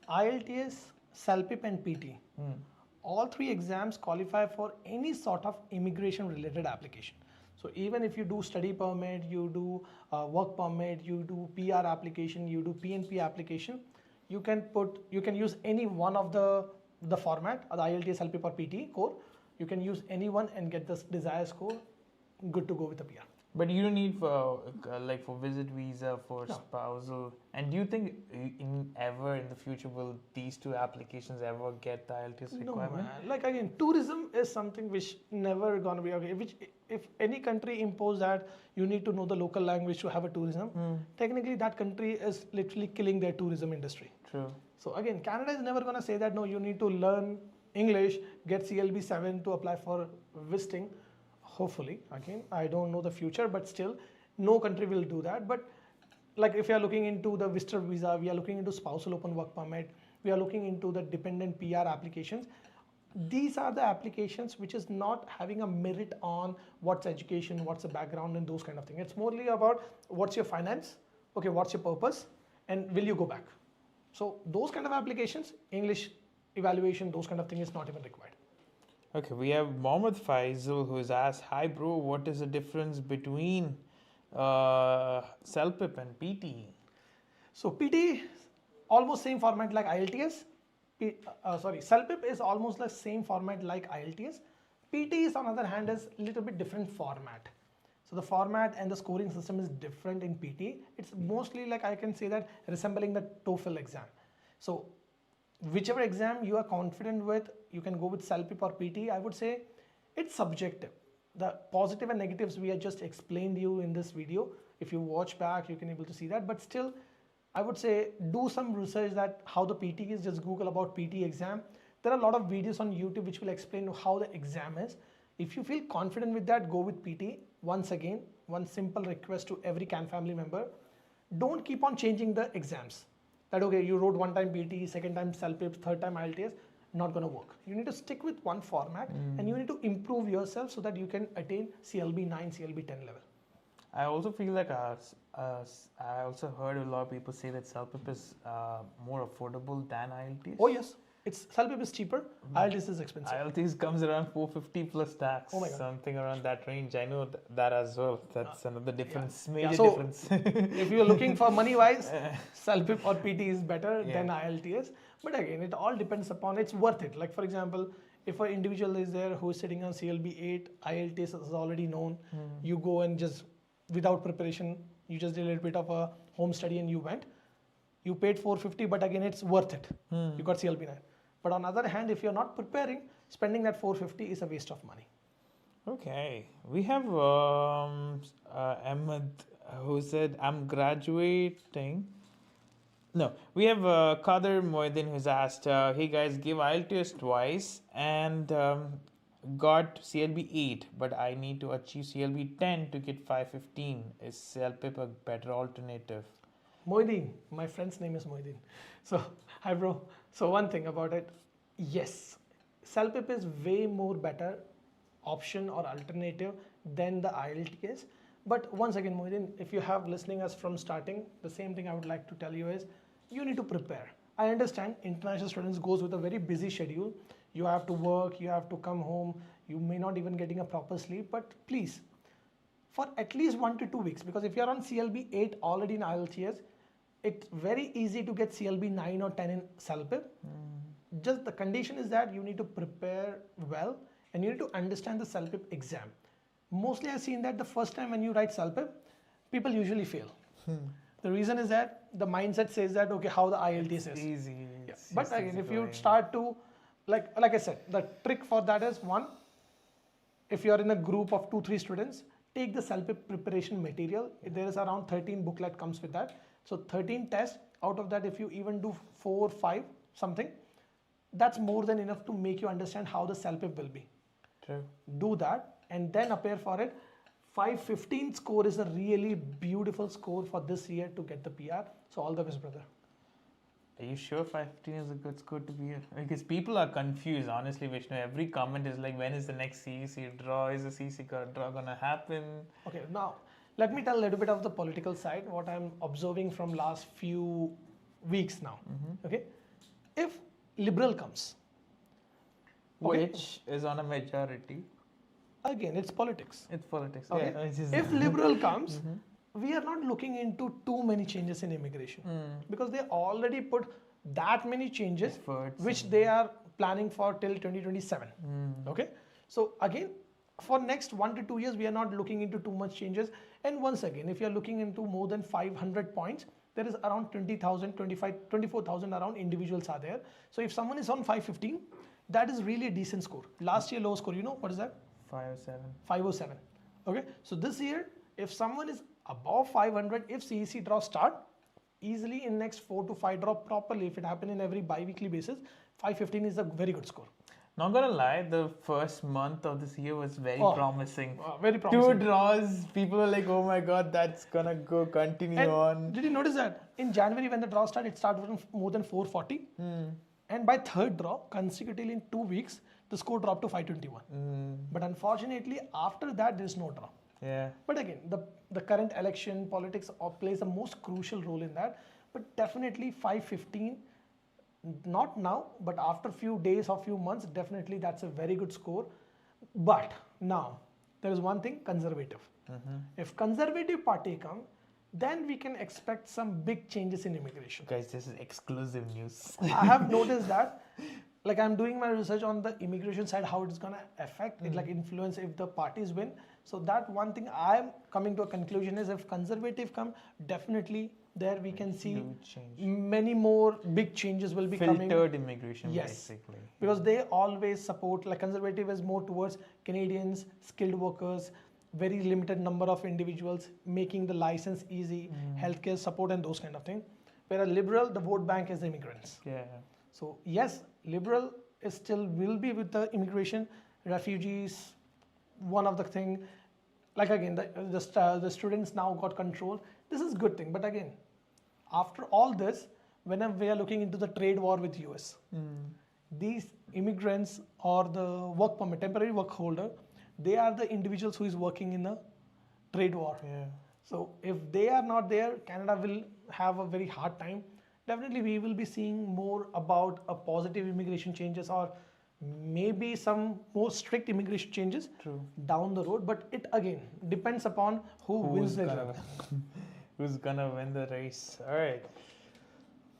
IELTS, CELPIP and PT, all three exams qualify for any sort of immigration related application. So even if you do study permit, you do work permit, you do PR application, you do PNP application, you can use any one of the format, the IELTS, CELPIP or PTE Core. You can use any one and get the desired score. Good to go with the PR. But you don't need for visit visa, for No. spousal. And do you think ever in the future will these two applications ever get the IELTS requirement? No, man. Like again, tourism is something which never gonna be okay. Which if any country impose that you need to know the local language to have a tourism, technically that country is literally killing their tourism industry. True. So again, Canada is never gonna say that no, you need to learn English, get CLB 7 to apply for visiting. Hopefully, again, I don't know the future, but still, no country will do that. But like if you are looking into the visitor visa, we are looking into spousal open work permit, we are looking into the dependent PR applications. These are the applications which is not having a merit on what's education, what's the background and those kind of things. It's morely about what's your finance, okay, what's your purpose, and will you go back? So those kind of applications, English evaluation, those kind of things is not even required. Okay, we have Mohammed Faisal who has asked, "Hi bro, what is the difference between CELPIP and PTE?" So PT, almost same format like IELTS. CELPIP is almost the same format like IELTS. PT is on the other hand is a little bit different format. So the format and the scoring system is different in PT. It's mostly like I can say that resembling the TOEFL exam. So whichever exam you are confident with, you can go with CELPIP or PT. I would say it's subjective. The positive and negatives we have just explained you in this video. If you watch back, you can able to see that. But still, I would say do some research that how the PT is. Just Google about PT exam. There are a lot of videos on YouTube which will explain how the exam is. If you feel confident with that, go with PT. Once again, one simple request to every Can family member: don't keep on changing the exams. That okay, you wrote one time PT, second time CELPIP, third time IELTS, not gonna work. You need to stick with one format and you need to improve yourself so that you can attain CLB 9, CLB 10 level. I also feel like I also heard a lot of people say that CELPIP is more affordable than IELTS. Oh yes. CELPIP is cheaper, IELTS is expensive. IELTS comes around 450 plus tax. Oh my God. Something around that range. I know that as well. That's another difference. Major So, difference. If you're looking for money-wise, CELPIP or PT is better Yeah. than IELTS. But again, it all depends upon, it's worth it. Like for example, if an individual is there who is sitting on CLB 8, IELTS is already known, you go and just, without preparation, you just did a little bit of a home study and you went. You paid 450, but again, it's worth it. You got CLB 9. But on the other hand, if you're not preparing, spending that 450 is a waste of money. Okay, we have Ahmed who said, I'm graduating. No, we have Kader Moedin who's asked, hey guys, give IELTS twice and got CLB 8, but I need to achieve CLB 10 to get 515. Is CELPIP a better alternative? Moedin, my friend's name is Moedin. So, hi bro. So one thing about it, yes, CELPIP is way more better option or alternative than the IELTS. But once again, Moedin, if you have listening us from starting, the same thing I would like to tell you is, you need to prepare. I understand international students goes with a very busy schedule. You have to work, you have to come home, you may not even getting a proper sleep, but please, for at least 1 to 2 weeks, because if you're on CLB 8 already in IELTS, it's very easy to get CLB 9 or 10 in CELPIP. Just the condition is that you need to prepare well and you need to understand the CELPIP exam. Mostly I've seen that the first time when you write CELPIP, people usually fail. The reason is that the mindset says that, okay, how the IELTS is. Easy. Yeah. But again, if you start to, like I said, the trick for that is one, if you're in a group of 2-3 students, take the CELPIP preparation material. There is around 13 booklet comes with that. So 13 tests, out of that if you even do 4, 5, something, that's more than enough to make you understand how the CELPIP will be. True. Do that and then appear for it. 515 score is a really beautiful score for this year to get the PR. So all the best, brother. Are you sure 515 is a good score to be here? Because people are confused, honestly, Vishnu. Every comment is like, when is the next CEC draw? Is the CEC draw going to happen? Okay, now let me tell a little bit of the political side, what I'm observing from last few weeks now. Okay, if Liberal comes, okay, which is on a majority. Again, it's politics. It's politics. Okay? Yeah, which is If Liberal comes, we are not looking into too many changes in immigration because they already put that many changes Efforts which they are planning for till 2027. Okay, so again, for next 1 to 2 years, we are not looking into too much changes. And once again, if you are looking into more than 500 points, there is around 20,000, 24,000 around individuals are there. So if someone is on 515, that is really a decent score. Last year low score, you know what is that? 507. 507. Okay, so this year, if someone is above 500, if CEC draw start, easily in next 4 to 5 draw properly, if it happen in every bi-weekly basis, 515 is a very good score. Not gonna lie, the first month of this year was very promising. Very promising. 2 draws, people were like, oh my god, that's gonna go continue And on. did you notice that in January when the draw started, it started with more than 440, and by third draw, consecutively in 2 weeks, the score dropped to 521. But unfortunately, after that, there is no draw. Yeah. But again, the current election politics plays the most crucial role in that. But definitely 515, not now, but after few days or few months, definitely that's a very good score. But now, there is one thing, conservative. If conservative party come, then we can expect some big changes in immigration. Guys, this is exclusive news. I have noticed that, like I'm doing my research on the immigration side, how it's gonna affect it, like influence if the parties win. So that one thing I'm coming to a conclusion is if conservative come, definitely there we can see many more big changes will be coming. Filtered immigration, yes, basically. because they always support, like conservative is more towards Canadians, skilled workers, very limited number of individuals, making the license easy, healthcare support and those kind of things. Whereas liberal, the vote bank is the immigrants. Yeah. So yes, liberal is still will be with the immigration, refugees, one of the thing, like again, the students now got control. This is good thing, but again, after all this, whenever we are looking into the trade war with US, these immigrants or the work permit, temporary work holder, they are the individuals who is working in a trade war. Yeah. So if they are not there, Canada will have a very hard time. definitely we will be seeing more about a positive immigration changes or maybe some more strict immigration changes True. down the road. But it again depends upon who wins Who's the gonna job. who's gonna win the race? All right.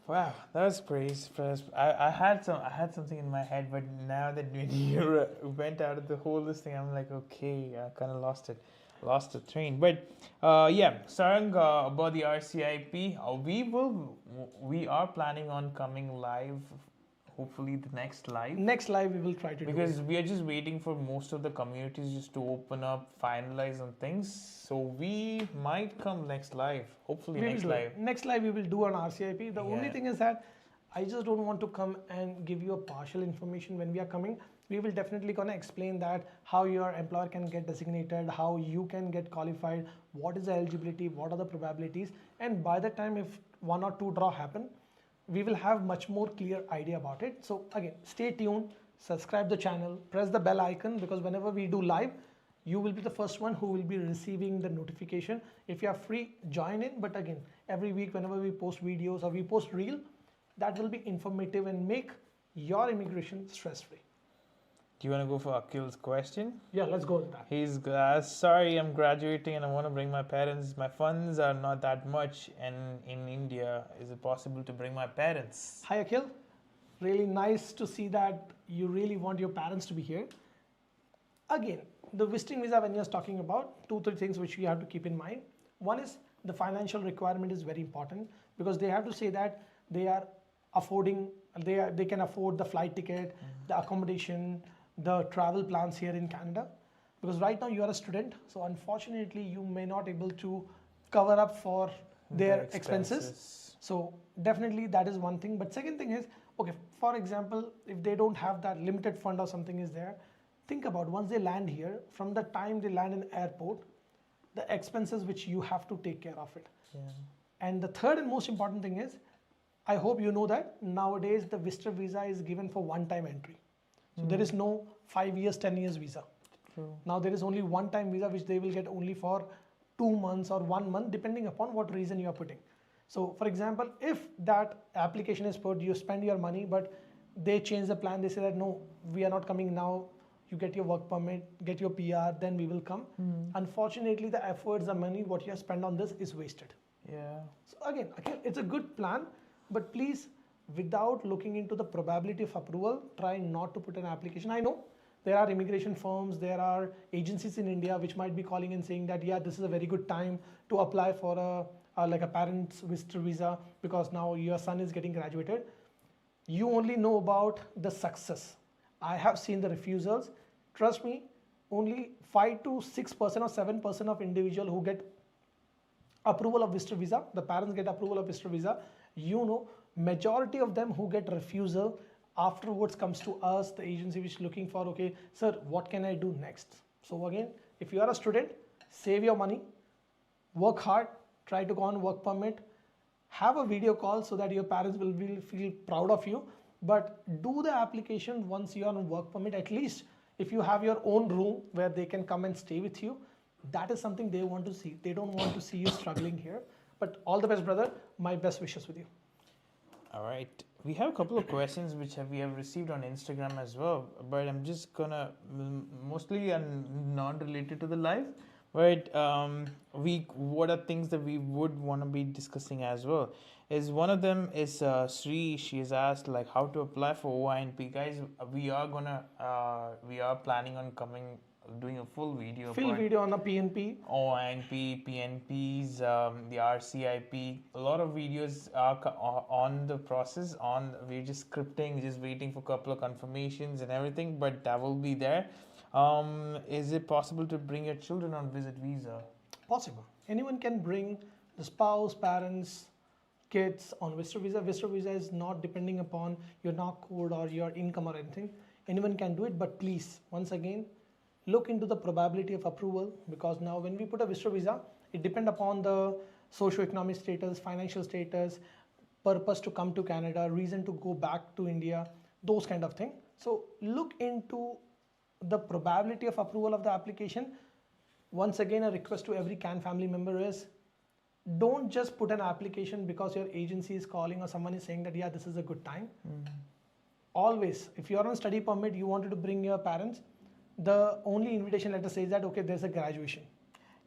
Wow, that was praise. I had something in my head, but now that you went out of the whole this thing, I'm like, okay, I kind of lost the train. But yeah, Sarang, about the RCIP, we are planning on coming live, hopefully the next live. Next live we will try to do Because it. we are just waiting for most of the communities just to open up, finalize on things. So we might come next live. Hopefully We will next do live. it. Next live we will do an RCIP. The only Yeah. thing is that I just don't want to come and give you a partial information when we are coming. We will definitely gonna explain that how your employer can get designated, how you can get qualified, what is the eligibility, what are the probabilities, and by the time if one or two draw happen, we will have much more clear idea about it. So again, stay tuned, subscribe the channel, press the bell icon, because whenever we do live, you will be the first one who will be receiving the notification. If you are free, join in. But again, every week whenever we post videos or we post reel, that will be informative and make your immigration stress free. Do you want to go for Akhil's question? Yeah, let's go with that. He's sorry, I'm graduating and I want to bring my parents. My funds are not that much, and in India, is it possible to bring my parents? Hi Akhil, really nice to see that you really want your parents to be here. Again, the visiting visa, when you're talking about, 2-3 things which you have to keep in mind. One is the financial requirement is very important, because they have to say that they are affording, they can afford the flight ticket, the accommodation, the travel plans here in Canada. Because right now you are a student, so unfortunately you may not able to cover up for their expenses. So definitely that is one thing. But second thing is, okay, for example, if they don't have that limited fund or something is there, think about once they land here, from the time they land in airport, the expenses which you have to take care of it. Yeah. And the third and most important thing is, I hope you know that nowadays the visitor visa is given for one-time entry. So there is no 5 years, 10 years visa. True. Now there is only one-time visa which they will get only for 2 months or 1 month, depending upon what reason you are putting. So for example, if that application is put, you spend your money, but they change the plan, they say that no, we are not coming now, you get your work permit, get your PR, then we will come. Unfortunately, the efforts, the money, what you have spent on this is wasted. Yeah. So again, it's a good plan, but please, without looking into the probability of approval, try not to put an application. I know there are immigration firms, there are agencies in India which might be calling and saying that, yeah, this is a very good time to apply for like a parent's visitor visa, because now your son is getting graduated. You only know about the success. I have seen the refusals. Trust me, only 5 to 6% or 7% of individual who get approval of visitor visa, the parents get approval of visitor visa. Majority of them who get refusal afterwards comes to us, the agency which is looking for, okay, sir, what can I do next? So again, if you are a student, save your money, work hard, try to go on work permit, have a video call so that your parents will feel proud of you. But do the application once you are on work permit. At least if you have your own room where they can come and stay with you, that is something they want to see. They don't want to see you struggling here. But all the best, brother. My best wishes with you. All right. We have a couple of questions which we have received on Instagram as well, but I'm just gonna mostly not related to the live. But what are things that we would want to be discussing as well? Is one of them is Sri. She has asked like how to apply for OINP. Guys, we are planning on doing a full video on a PNP. OINP, PNPs, the RCIP. A lot of videos are on the process. We're just scripting, just waiting for a couple of confirmations and everything. But that will be there. Is it possible to bring your children on visit visa? Possible. Anyone can bring the spouse, parents, kids on visitor visa. Visitor visa is not depending upon your NOC code or your income or anything. Anyone can do it, but please, once again, look into the probability of approval, because now when we put a visitor visa, it depends upon the socio-economic status, financial status, purpose to come to Canada, reason to go back to India, those kind of thing. So look into the probability of approval of the application. Once again, a request to every CAN family member is don't just put an application because your agency is calling or someone is saying that, yeah, this is a good time. Always, if you're on study permit, you wanted to bring your parents, the only invitation letter says that, okay, there's a graduation.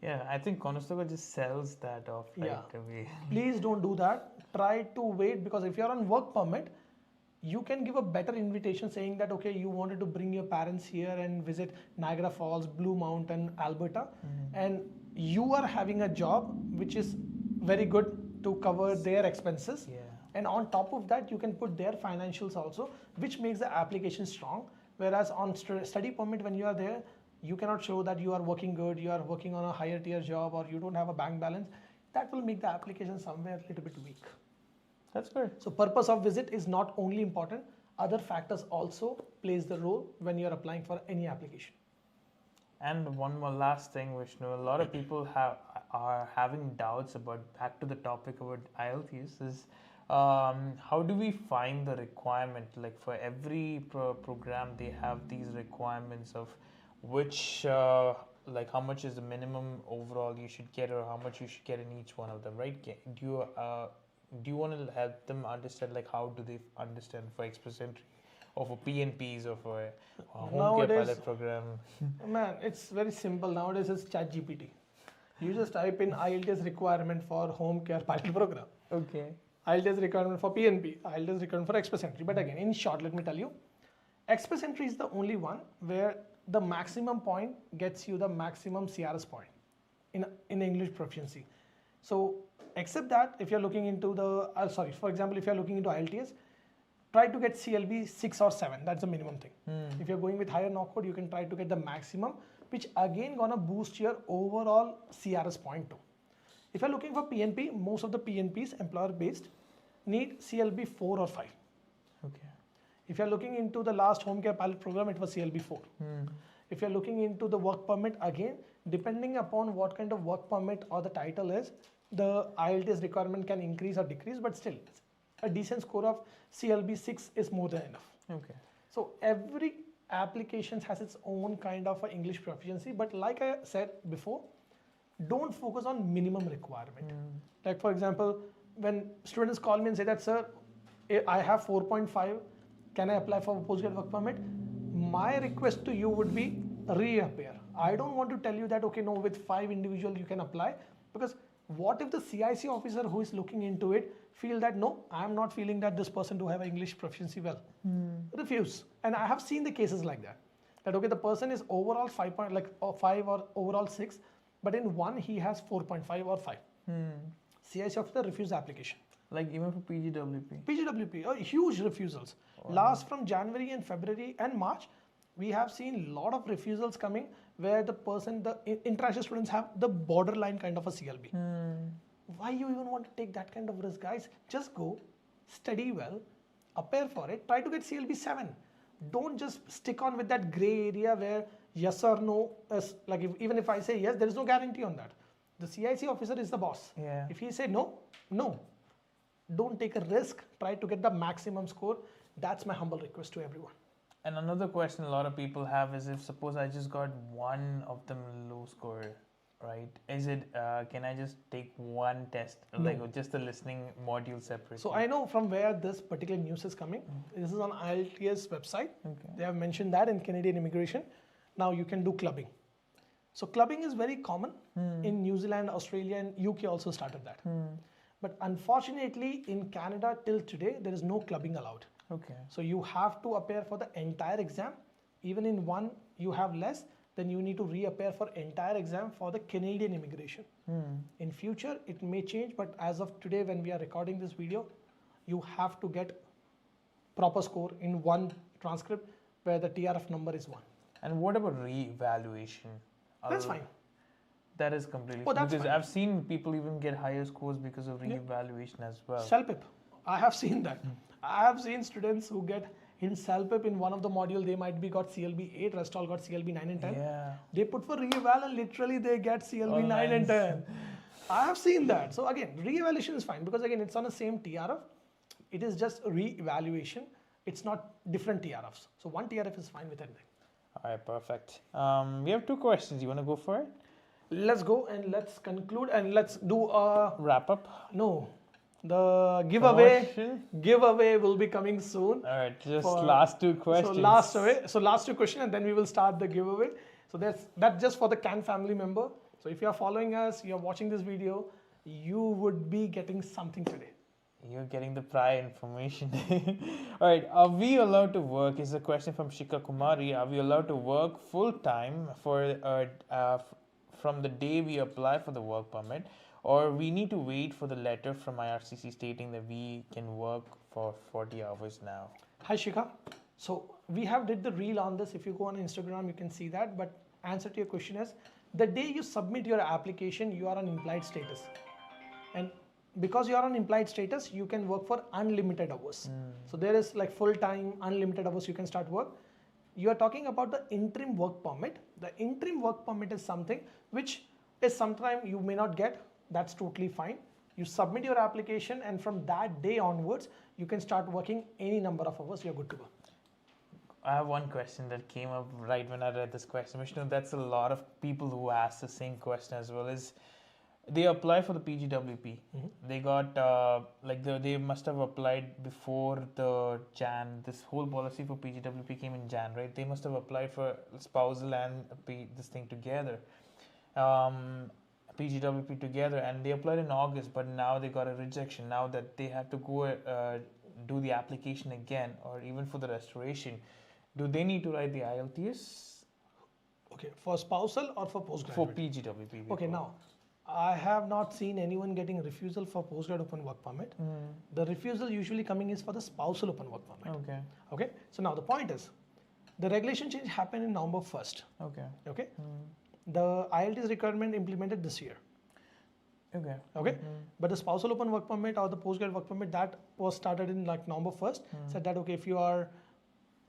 Yeah, I think Conestoga just sells that off right away. Please don't do that. Try to wait, because if you're on work permit, you can give a better invitation saying that, okay, you wanted to bring your parents here and visit Niagara Falls, Blue Mountain, Alberta, and you are having a job which is very good to cover their expenses. Yeah. And on top of that, you can put their financials also, which makes the application strong. Whereas on study permit, when you are there, you cannot show that you are working good, you are working on a higher tier job, or you don't have a bank balance. That will make the application somewhere a little bit weak. That's good. So purpose of visit is not only important, other factors also plays the role when you're applying for any application. And one more last thing, Vishnu. A lot of people are having doubts about, back to the topic about IELTS, is how do we find the requirement? Like for every program, they have these requirements of which, like how much is the minimum overall you should get, or how much you should get in each one of them, right? Do you want to help them understand, like how do they understand for express entry, or for PNPs, or for a home care pilot program? Man, it's very simple. Nowadays it's ChatGPT. You just type in IELTS requirement for home care pilot program. Okay. IELTS requirement for PNP, IELTS requirement for express entry. But again, in short, let me tell you, express entry is the only one where the maximum point gets you the maximum CRS point in English proficiency. So except that, if you're looking into the, for example, if you're looking into IELTS, try to get CLB 6 or 7. That's the minimum thing. If you're going with higher knock code, you can try to get the maximum, which again gonna boost your overall CRS point too. If you're looking for PNP, most of the PNPs, employer based, need CLB 4 or 5. Okay. If you're looking into the last home care pilot program, it was CLB 4. If you're looking into the work permit, again, depending upon what kind of work permit or the title is, the IELTS requirement can increase or decrease, but still, a decent score of CLB 6 is more than enough. Okay. So every application has its own kind of English proficiency, but like I said before, don't focus on minimum requirement. Like for example, when students call me and say that, sir, I have 4.5, can I apply for postgrad work permit? My request to you would be reappear. I don't want to tell you that, okay, no, with 5 individual you can apply, because what if the CIC officer who is looking into it feel that, no, I'm not feeling that this person do have English proficiency well. Refuse. And I have seen the cases like that. That, okay, the person is overall 5 or overall 6, but in one he has 4.5 or 5. CIC officer refused the application. Like even for PGWP? PGWP, huge refusals. Last from January and February and March, we have seen a lot of refusals coming where the person, the international students have the borderline kind of a CLB. Why you even want to take that kind of risk, guys? Just go, study well, appear for it, try to get CLB 7. Don't just stick on with that gray area where yes or no, even if I say yes, there is no guarantee on that. The CIC officer is the boss. Yeah. If he say no, no. Don't take a risk, try to get the maximum score. That's my humble request to everyone. And another question a lot of people have is, if suppose I just got one of them low score, right? Is it, can I just take one test, like just the listening module separately? So I know from where this particular news is coming. This is on IELTS website. Okay. They have mentioned that in Canadian immigration. Now you can do clubbing. So clubbing is very common in New Zealand, Australia, and UK also started that. But unfortunately in Canada till today, there is no clubbing allowed. Okay. So you have to appear for the entire exam. Even in one you have less, then you need to reappear for entire exam for the Canadian immigration. In future it may change, but as of today when we are recording this video, you have to get proper score in one transcript where the TRF number is 1. And what about re-evaluation? That's fine. That is completely Oh, that's because fine. I've seen people even get higher scores because of re-evaluation as well. CELPIP, I have seen that. I have seen students who get in CELPIP in one of the module, they might be got CLB 8, rest all got CLB 9 and 10. Yeah. They put for re-eval and literally they get CLB All 9 and nines. 10. I have seen that. So again, re-evaluation is fine because again, it's on the same TRF. It is just re-evaluation. It's not different TRFs. So one TRF is fine with anything. All right, perfect. We have 2 questions. You want to go for it? let's go and let's conclude and let's do a Wrap up. no. The giveaway Promotion? will be coming soon. All right, just For- last two questions. So last two questions, and then we will start the giveaway. So that's just for the Can family member. So if you are following us, you are watching this video, you would be getting something today. You're getting the prior information. All right, are we allowed to work? Is a question from Shika Kumari. Are we allowed to work full time from the day we apply for the work permit, or we need to wait for the letter from IRCC stating that we can work for 40 hours now? Hi Shika. So we have did the reel on this. If you go on Instagram, you can see that. But answer to your question is, the day you submit your application, you are on implied status, and because you are on implied status, you can work for unlimited hours. So there is like full time, unlimited hours. You can start work. You are talking about the interim work permit. The interim work permit is something which is sometime you may not get. That's totally fine. You submit your application, and from that day onwards, you can start working any number of hours. You're good to go. I have one question that came up right when I read this question. Vishnu, that's a lot of people who ask the same question as well. Is they apply for the PGWP. They got they must have applied before the Jan. This whole policy for PGWP came in Jan, right? They must have applied for spousal and this thing together, PGWP together, and they applied in August. But now they got a rejection. Now that they have to go do the application again, or even for the restoration, do they need to write the IELTS? Okay, for spousal or for postgraduate? For PGWP. Okay, now I have not seen anyone getting refusal for postgrad open work permit. The refusal usually coming is for the spousal open work permit. Okay. Okay, so now the point is, the regulation change happened in November 1st. Okay. Okay, the IELTS requirement implemented this year. Okay. Okay, but the spousal open work permit or the postgrad work permit, that was started in like November 1st. Said that okay, if you are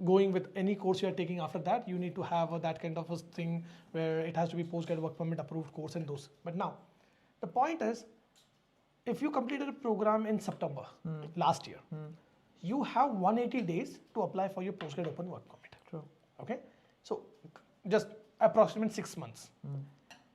going with any course you are taking after that, you need to have that kind of a thing where it has to be postgrad work permit approved course and those. But now, the point is, if you completed a program in September last year, you have 180 days to apply for your postgrad open work permit. True. Okay, so just approximately 6 months.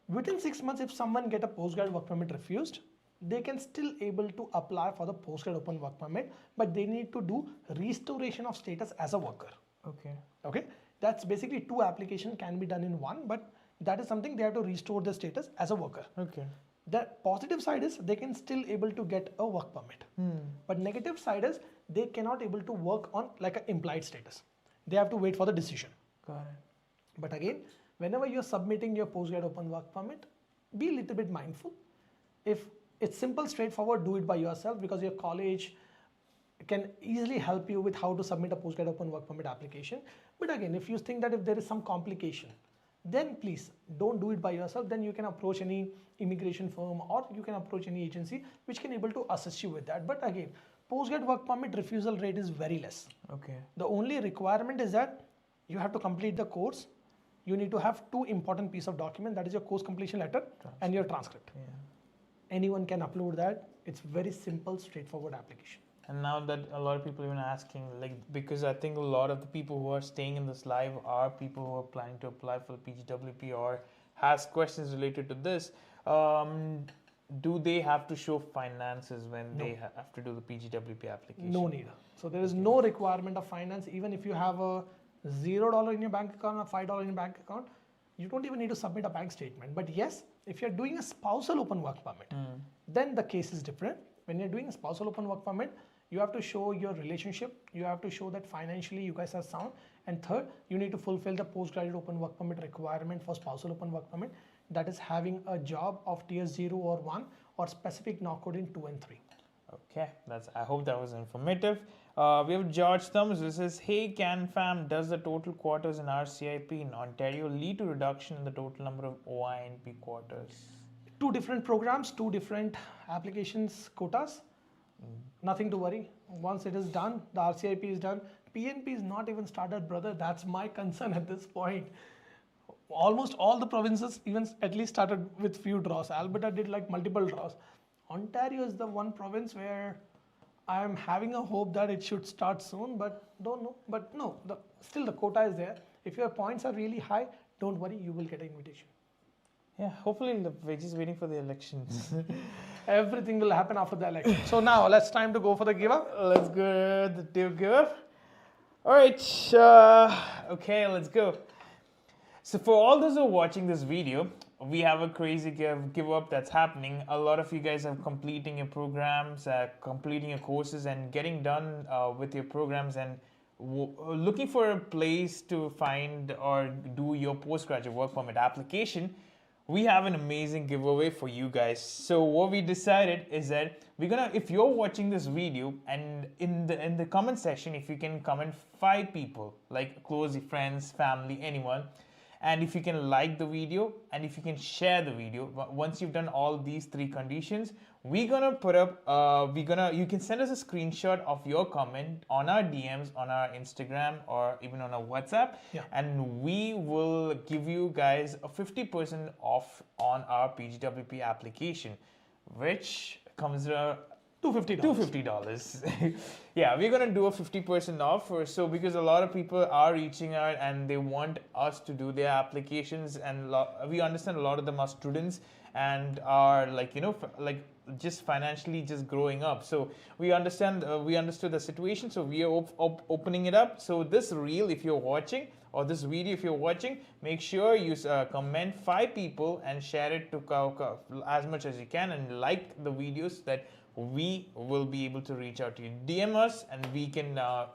Within 6 months, if someone get a postgrad work permit refused, they can still able to apply for the postgrad open work permit, but they need to do restoration of status as a worker. Okay. Okay, that's basically 2 applications can be done in one, but that is something they have to restore the status as a worker. Okay. The positive side is they can still able to get a work permit, but negative side is they cannot able to work on like an implied status. They have to wait for the decision. Got it. But again, whenever you're submitting your postgrad open work permit, be a little bit mindful. If it's simple, straightforward, do it by yourself, because your college can easily help you with how to submit a postgrad open work permit application. But again, if you think that if there is some complication, then please don't do it by yourself. Then you can approach any immigration firm or you can approach any agency which can able to assist you with that. But again, postgrad work permit refusal rate is very less. Okay. The only requirement is that you have to complete the course. You need to have 2 important piece of document, that is your course completion letter and your transcript. Yeah. Anyone can upload that. It's very simple, straightforward application. And now that a lot of people are even asking, like, because I think a lot of the people who are staying in this live are people who are planning to apply for the PGWP or has questions related to this. Do they have to show finances when they have to do the PGWP application? No need. So there is no requirement of finance. Even if you have a $0 in your bank account or $5 in your bank account, you don't even need to submit a bank statement. But yes, if you're doing a spousal open work permit, then the case is different. When you're doing a spousal open work permit, you have to show your relationship. You have to show that financially you guys are sound. And third, you need to fulfill the postgraduate open work permit requirement for spousal open work permit. That is having a job of tier 0 or 1 or specific knock code in 2 and 3. Okay, I hope that was informative. We have George Thumbs who says, hey Can Fam, does the total quarters in RCIP in Ontario lead to reduction in the total number of OINP quarters? 2 different programs, 2 different applications, quotas. Nothing to worry. Once it is done, the RCIP is done. PNP is not even started, brother. That's my concern at this point. Almost all the provinces even at least started with few draws. Alberta did like multiple draws. Ontario is the one province where I am having a hope that it should start soon, but don't know. But no, still the quota is there. If your points are really high, don't worry, you will get an invitation. Yeah, hopefully we're just waiting for the elections. Everything will happen after the election. So now let's time to go for the give up. Let's go to give up. All right. Okay, let's go. So for all those who are watching this video, we have a crazy give up that's happening. A lot of you guys are completing your programs, completing your courses, and getting done with your programs, and looking for a place to find or do your postgraduate work permit application. We have an amazing giveaway for you guys. So what we decided is that we're gonna, if you're watching this video, and in the comment section, if you can comment 5 people, like close friends, family, anyone, and if you can like the video, and if you can share the video, once you've done all these 3 conditions, we're gonna put up, you can send us a screenshot of your comment on our DMs, on our Instagram, or even on our WhatsApp, and we will give you guys a 50% off on our PGWP application, which comes around $250. Yeah, we're gonna do a 50% off, so because a lot of people are reaching out and they want us to do their applications, and we understand a lot of them are students and are like just financially just growing up. So we understood the situation, so we are opening it up. So this reel, if you're watching, or this video if you're watching, make sure you comment 5 people and share it to as much as you can, and like the videos, that we will be able to reach out to you. DM us, and we can our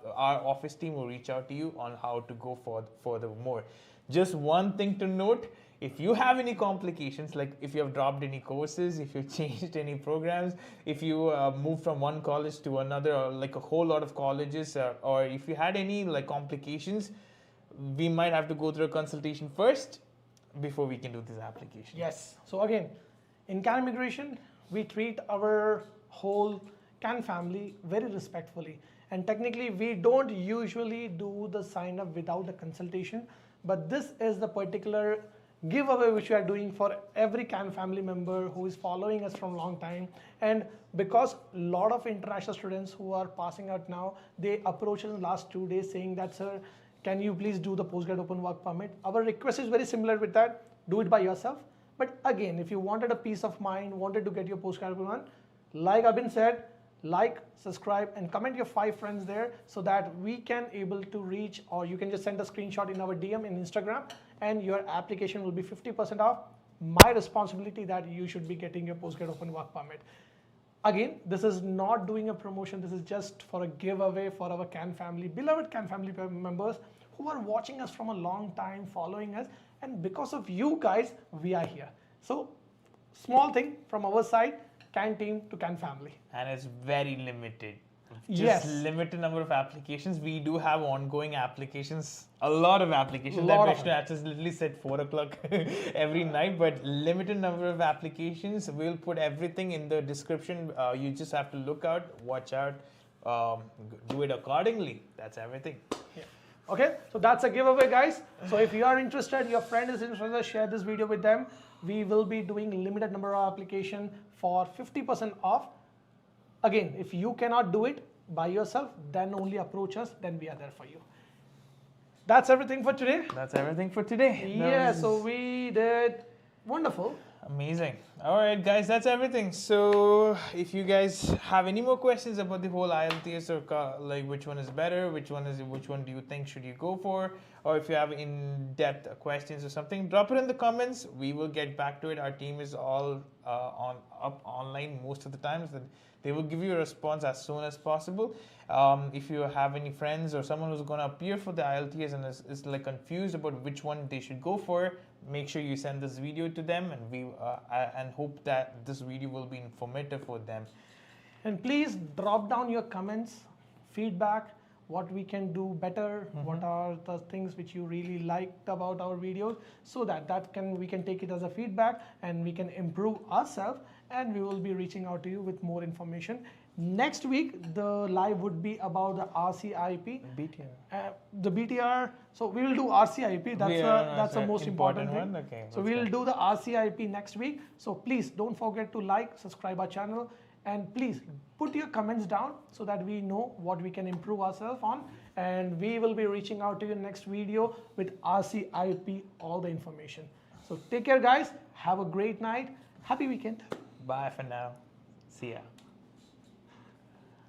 office team will reach out to you on how to go further more. Just one thing to note: if you have any complications, like if you have dropped any courses, if you've changed any programs, if you moved from one college to another, or like a whole lot of colleges, or if you had any like complications, we might have to go through a consultation first before we can do this application. Yes. So again, in Can Immigration, we treat our whole Can family very respectfully. And technically, we don't usually do the sign up without the consultation, but this is the particular giveaway which we are doing for every Can family member who is following us from a long time. And because a lot of international students who are passing out now, they approached us in the last 2 days saying that, sir, can you please do the postgrad open work permit? Our request is very similar with that. Do it by yourself. But again, if you wanted a peace of mind, wanted to get your postgrad open one, like Abhin said, like, subscribe, and comment your 5 friends there, so that we can able to reach, or you can just send a screenshot in our DM in Instagram, and your application will be 50% off. My responsibility that you should be getting your postgrad open work permit. Again, this is not doing a promotion. This is just for a giveaway for our Can family, beloved Can family members who are watching us from a long time, following us, and because of you guys, we are here. So, small thing from our side, Can team to Can family. And it's very limited. Just Yes. limited number of applications. We do have ongoing applications, a lot of applications. Lot That of Vishnu just literally said 4 o'clock every night, but limited number of applications. We'll put everything in the description. You just have to look out, watch out, do it accordingly. That's everything. Yeah. Okay, so that's a giveaway, guys. So if you are interested, your friend is interested, share this video with them. We will be doing limited number of application for 50% off. Again, if you cannot do it by yourself, then only approach us, then we are there for you. That's everything for today. That's everything for today. Yeah, so we did wonderful. Amazing. All right, guys, that's everything. So if you guys have any more questions about the whole IELTS, or like which one is better, which one do you think should you go for, or if you have in-depth questions or something, drop it in the comments. We will get back to it. Our team is all online most of the times, and they will give you a response as soon as possible. If you have any friends or someone who's going to appear for the IELTS and is like confused about which one they should go for, make sure you send this video to them, and we and hope that this video will be informative for them. And please drop down your comments, feedback, what we can do better, what are the things which you really liked about our videos, so that we can take it as a feedback and we can improve ourselves, and we will be reaching out to you with more information. Next week, the live would be about the RCIP. BTR. The BTR, so we will do RCIP, that's the most important thing. Okay, so we will do the RCIP next week. So please don't forget to like, subscribe our channel, and please put your comments down so that we know what we can improve ourselves on, and we will be reaching out to you next video with RCIP, all the information. So take care, guys. Have a great night. Happy weekend. Bye for now. See ya.